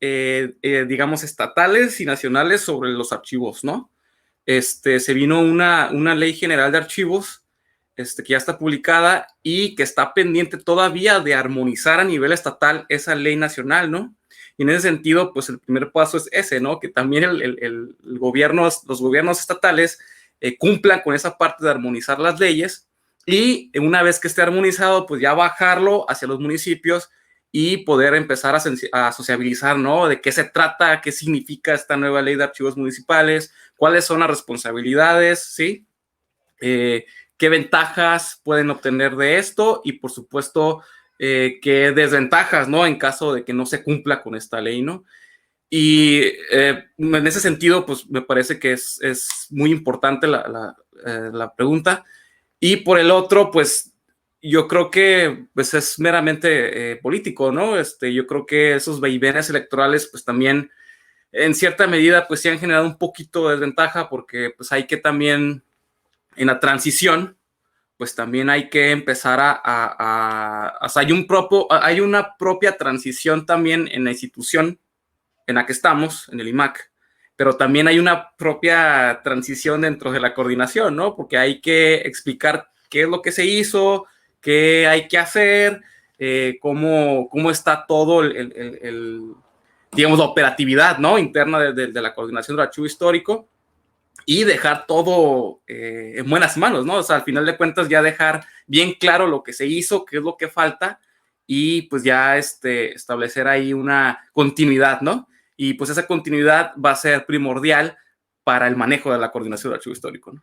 [SPEAKER 3] digamos, estatales y nacionales sobre los archivos, ¿no? Se vino una ley general de archivos que ya está publicada y que está pendiente todavía de armonizar a nivel estatal esa ley nacional, ¿no? Y en ese sentido, pues el primer paso es ese, ¿no? Que también los gobiernos estatales cumplan con esa parte de armonizar las leyes y una vez que esté armonizado, pues ya bajarlo hacia los municipios y poder empezar a sociabilizar, ¿no? De qué se trata, qué significa esta nueva ley de archivos municipales, cuáles son las responsabilidades, ¿sí? Qué ventajas pueden obtener de esto y, por supuesto, qué desventajas, ¿no? En caso de que no se cumpla con esta ley, ¿no? Y en ese sentido, pues me parece que es muy importante la pregunta. Y por el otro, pues yo creo que pues, es meramente político, ¿no? Yo creo que esos vaivenes electorales, pues también, en cierta medida, pues sí han generado un poquito de desventaja porque pues hay que también, en la transición, pues también hay que empezar o sea, hay una propia transición también en la institución en la que estamos, en el IMAC, pero también hay una propia transición dentro de la coordinación, ¿no? Porque hay que explicar qué es lo que se hizo, qué hay que hacer, cómo está todo digamos, la operatividad, ¿no? Interna de la coordinación del archivo histórico. Y dejar todo en buenas manos, ¿no? O sea, al final de cuentas ya dejar bien claro lo que se hizo, qué es lo que falta y pues ya establecer ahí una continuidad, ¿no? Y pues esa continuidad va a ser primordial para el manejo de la coordinación del archivo histórico, ¿no?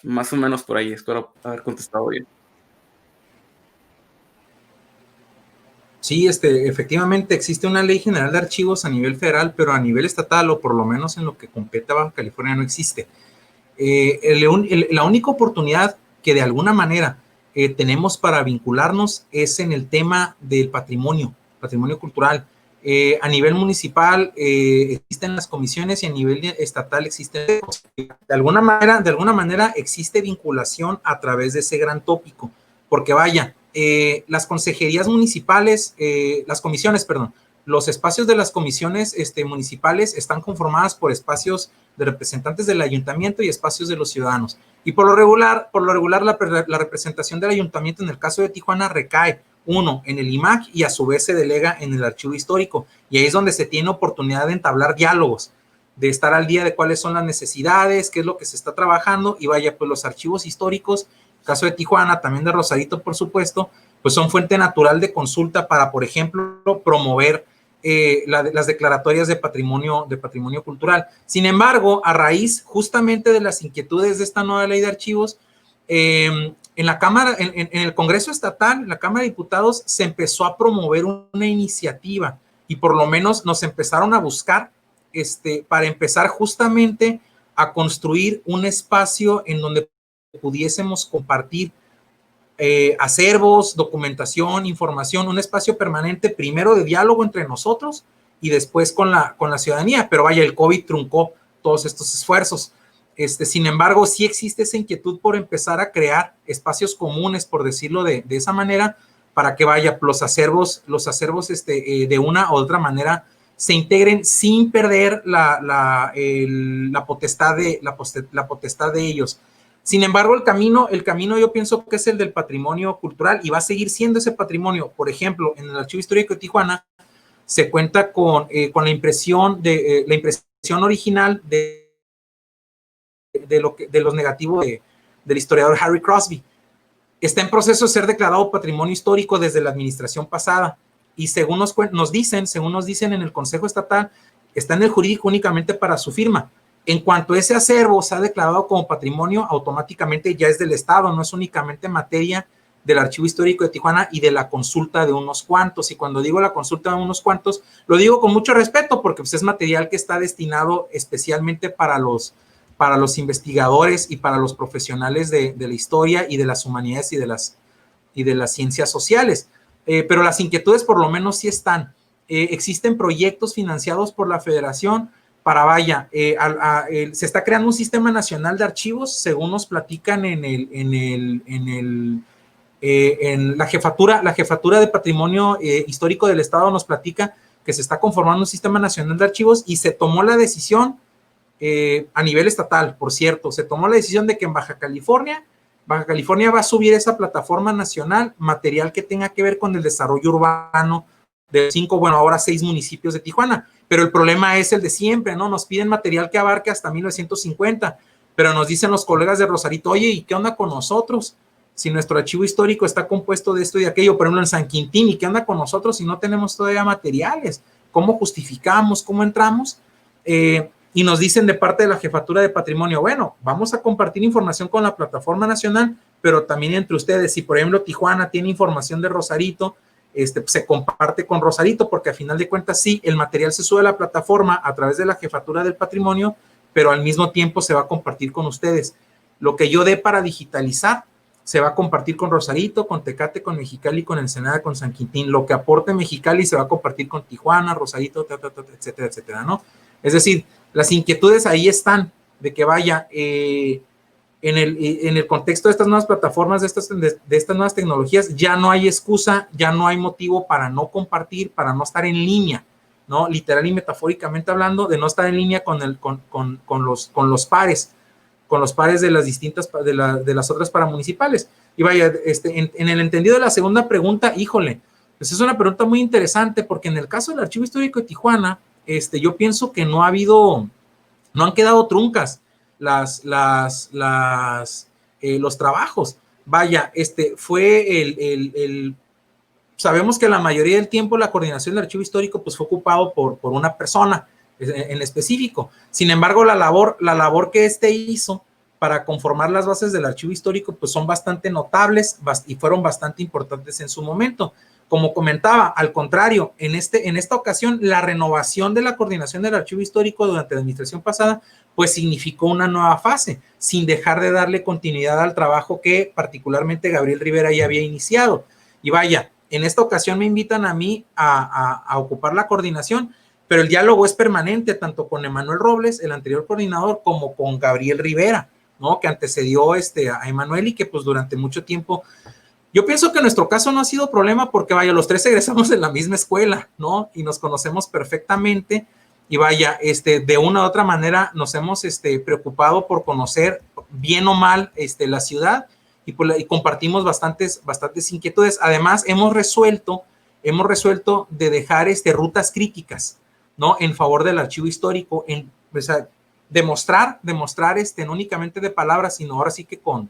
[SPEAKER 3] Más o menos por ahí, espero haber contestado bien.
[SPEAKER 2] Sí, efectivamente existe una ley general de archivos a nivel federal, pero a nivel estatal, o por lo menos en lo que compete a Baja California, no existe. La única oportunidad que de alguna manera tenemos para vincularnos es en el tema del patrimonio cultural. A nivel municipal existen las comisiones y a nivel estatal existen. De alguna manera existe vinculación a través de ese gran tópico, porque vaya, las consejerías municipales, las comisiones los espacios de las comisiones municipales están conformadas por espacios de representantes del ayuntamiento y espacios de los ciudadanos. Y por lo regular la representación del ayuntamiento en el caso de Tijuana recae, uno, en el IMAC y a su vez se delega en el archivo histórico. Y ahí es donde se tiene oportunidad de entablar diálogos, de estar al día de cuáles son las necesidades, qué es lo que se está trabajando. Y vaya, pues los archivos históricos, el caso de Tijuana, también de Rosarito, por supuesto, pues son fuente natural de consulta para, por ejemplo, promover las declaratorias de patrimonio cultural. Sin embargo, a raíz justamente de las inquietudes de esta nueva ley de archivos, en la Cámara, en el Congreso Estatal, en la Cámara de Diputados, se empezó a promover una iniciativa y por lo menos nos empezaron a buscar para empezar justamente a construir un espacio en donde pudiésemos compartir acervos, documentación, información, un espacio permanente, primero de diálogo entre nosotros y después con la ciudadanía. Pero vaya, el COVID truncó todos estos esfuerzos. Sin embargo, sí existe esa inquietud por empezar a crear espacios comunes, por decirlo de esa manera, para que vaya, los acervos de una u otra manera se integren sin perder la potestad de ellos. Sin embargo, el camino yo pienso que es el del patrimonio cultural y va a seguir siendo ese patrimonio. Por ejemplo, en el Archivo Histórico de Tijuana se cuenta con la impresión original de los negativos del historiador Harry Crosby. Está en proceso de ser declarado patrimonio histórico desde la administración pasada y según nos dicen en el Consejo Estatal, está en el jurídico únicamente para su firma. En cuanto ese acervo se ha declarado como patrimonio, automáticamente ya es del Estado, no es únicamente materia del Archivo Histórico de Tijuana y de la consulta de unos cuantos. Y cuando digo la consulta de unos cuantos, lo digo con mucho respeto porque pues, es material que está destinado especialmente para los investigadores y para los profesionales de la historia y de las humanidades y de las ciencias sociales. Pero las inquietudes por lo menos sí están. Existen proyectos financiados por la Federación para vaya, se está creando un sistema nacional de archivos, según nos platican en la jefatura de patrimonio histórico del Estado nos platica que se está conformando un sistema nacional de archivos y se tomó la decisión a nivel estatal, por cierto, se tomó la decisión de que en Baja California va a subir esa plataforma nacional material que tenga que ver con el desarrollo urbano de 6 municipios de Tijuana. Pero el problema es el de siempre, ¿no? Nos piden material que abarque hasta 1950, pero nos dicen los colegas de Rosarito, oye, ¿y qué onda con nosotros? Si nuestro archivo histórico está compuesto de esto y de aquello, por ejemplo, en San Quintín, ¿y qué onda con nosotros si no tenemos todavía materiales? ¿Cómo justificamos? ¿Cómo entramos? Y nos dicen de parte de la Jefatura de Patrimonio, bueno, vamos a compartir información con la plataforma nacional, pero también entre ustedes. Si, por ejemplo, Tijuana tiene información de Rosarito, se comparte con Rosarito, porque a final de cuentas sí, el material se sube a la plataforma a través de la Jefatura del Patrimonio, pero al mismo tiempo se va a compartir con ustedes. Lo que yo dé para digitalizar se va a compartir con Rosarito, con Tecate, con Mexicali, con Ensenada, con San Quintín. Lo que aporte Mexicali se va a compartir con Tijuana, Rosarito, etcétera, etcétera, ¿no? Es decir, las inquietudes ahí están, de que vaya, en el contexto de estas nuevas plataformas, de estas nuevas tecnologías, ya no hay excusa, ya no hay motivo para no compartir, para no estar en línea, ¿no? Literal y metafóricamente hablando, de no estar en línea con los pares de las distintas, de las otras paramunicipales. Y vaya, en el entendido de la segunda pregunta, híjole, pues es una pregunta muy interesante, porque en el caso del Archivo Histórico de Tijuana, yo pienso que no han quedado truncas los trabajos. Vaya, sabemos que la mayoría del tiempo la coordinación del archivo histórico pues fue ocupado por una persona en específico. Sin embargo, la labor que hizo para conformar las bases del archivo histórico pues son bastante notables y fueron bastante importantes en su momento. Como comentaba, al contrario, en esta ocasión, la renovación de la coordinación del archivo histórico durante la administración pasada, pues significó una nueva fase, sin dejar de darle continuidad al trabajo que particularmente Gabriel Rivera ya había iniciado. Y vaya, en esta ocasión me invitan a mí a ocupar la coordinación, pero el diálogo es permanente, tanto con Emanuel Robles, el anterior coordinador, como con Gabriel Rivera, ¿no? Que antecedió a Emanuel y que pues durante mucho tiempo Yo pienso que en nuestro caso no ha sido problema porque, vaya, los tres egresamos de la misma escuela, ¿no? Y nos conocemos perfectamente y, vaya, de una u otra manera nos hemos preocupado por conocer bien o mal la ciudad y compartimos bastantes inquietudes. Además, hemos resuelto de dejar rutas críticas, ¿no? En favor del archivo histórico, o sea, demostrar no únicamente de palabras, sino ahora sí que con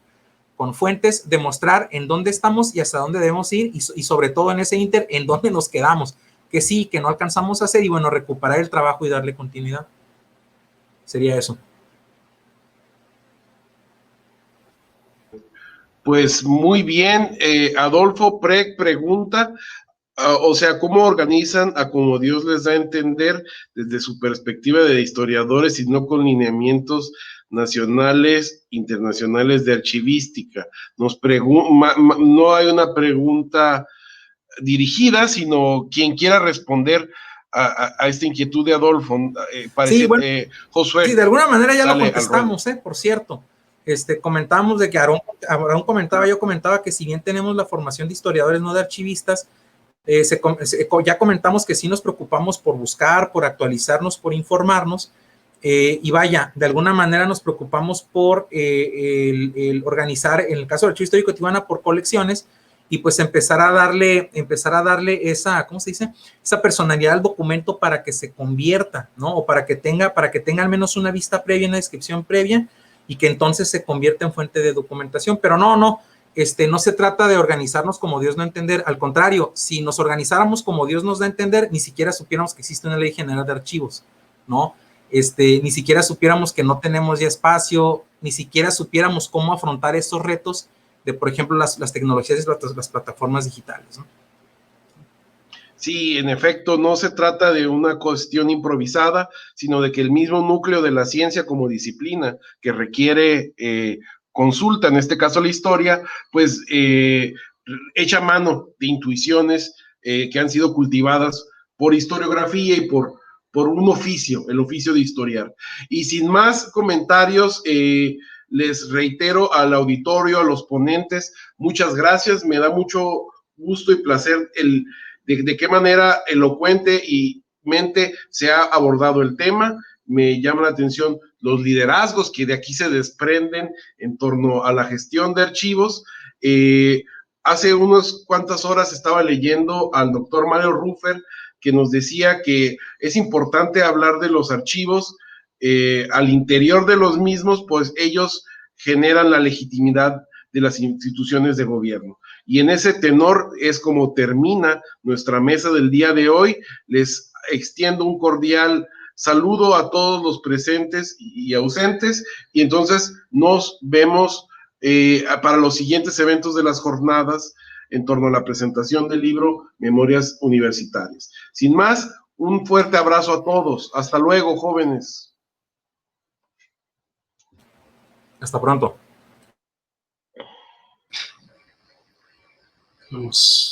[SPEAKER 2] fuentes, demostrar en dónde estamos y hasta dónde debemos ir y sobre todo en ese inter, en dónde nos quedamos, que sí, que no alcanzamos a hacer y bueno, recuperar el trabajo y darle continuidad. Sería eso.
[SPEAKER 1] Pues muy bien, Adolfo pregunta, o sea, ¿cómo organizan a como Dios les da a entender desde su perspectiva de historiadores y no con lineamientos nacionales, internacionales de archivística? No hay una pregunta dirigida, sino quien quiera responder a esta inquietud de Adolfo.
[SPEAKER 2] Sí, bueno,
[SPEAKER 1] Josué.
[SPEAKER 2] Sí, de alguna manera ya lo contestamos, por cierto. Comentábamos de que Aarón yo comentaba que si bien tenemos la formación de historiadores, no de archivistas, ya comentamos que sí nos preocupamos por buscar, por actualizarnos, por informarnos, y vaya, de alguna manera nos preocupamos por el organizar, en el caso del Archivo Histórico de Tijuana, por colecciones, y pues empezar a darle esa, ¿cómo se dice? Esa personalidad al documento para que se convierta, ¿no? O para que tenga al menos una vista previa, una descripción previa, y que entonces se convierta en fuente de documentación. Pero no se trata de organizarnos como Dios no entender. Al contrario, si nos organizáramos como Dios nos da a entender, ni siquiera supiéramos que existe una ley general de archivos, ¿no? Ni siquiera supiéramos que no tenemos ya espacio, ni siquiera supiéramos cómo afrontar esos retos de, por ejemplo, las tecnologías y las plataformas digitales, ¿no?
[SPEAKER 1] Sí, en efecto, no se trata de una cuestión improvisada, sino de que el mismo núcleo de la ciencia como disciplina que requiere consulta, en este caso la historia, pues echa mano de intuiciones que han sido cultivadas por historiografía y por un oficio, el oficio de historiar. Y sin más comentarios, les reitero al auditorio, a los ponentes, muchas gracias, me da mucho gusto y placer de qué manera elocuente y mente se ha abordado el tema. Me llama la atención los liderazgos que de aquí se desprenden en torno a la gestión de archivos. Hace unas cuantas horas estaba leyendo al doctor Mario Ruffer, que nos decía que es importante hablar de los archivos al interior de los mismos, pues ellos generan la legitimidad de las instituciones de gobierno. Y en ese tenor es como termina nuestra mesa del día de hoy. Les extiendo un cordial saludo a todos los presentes y ausentes, y entonces nos vemos para los siguientes eventos de las jornadas en torno a la presentación del libro Memorias Universitarias. Sin más, un fuerte abrazo a todos. Hasta luego, jóvenes.
[SPEAKER 2] Hasta pronto.
[SPEAKER 4] Vamos.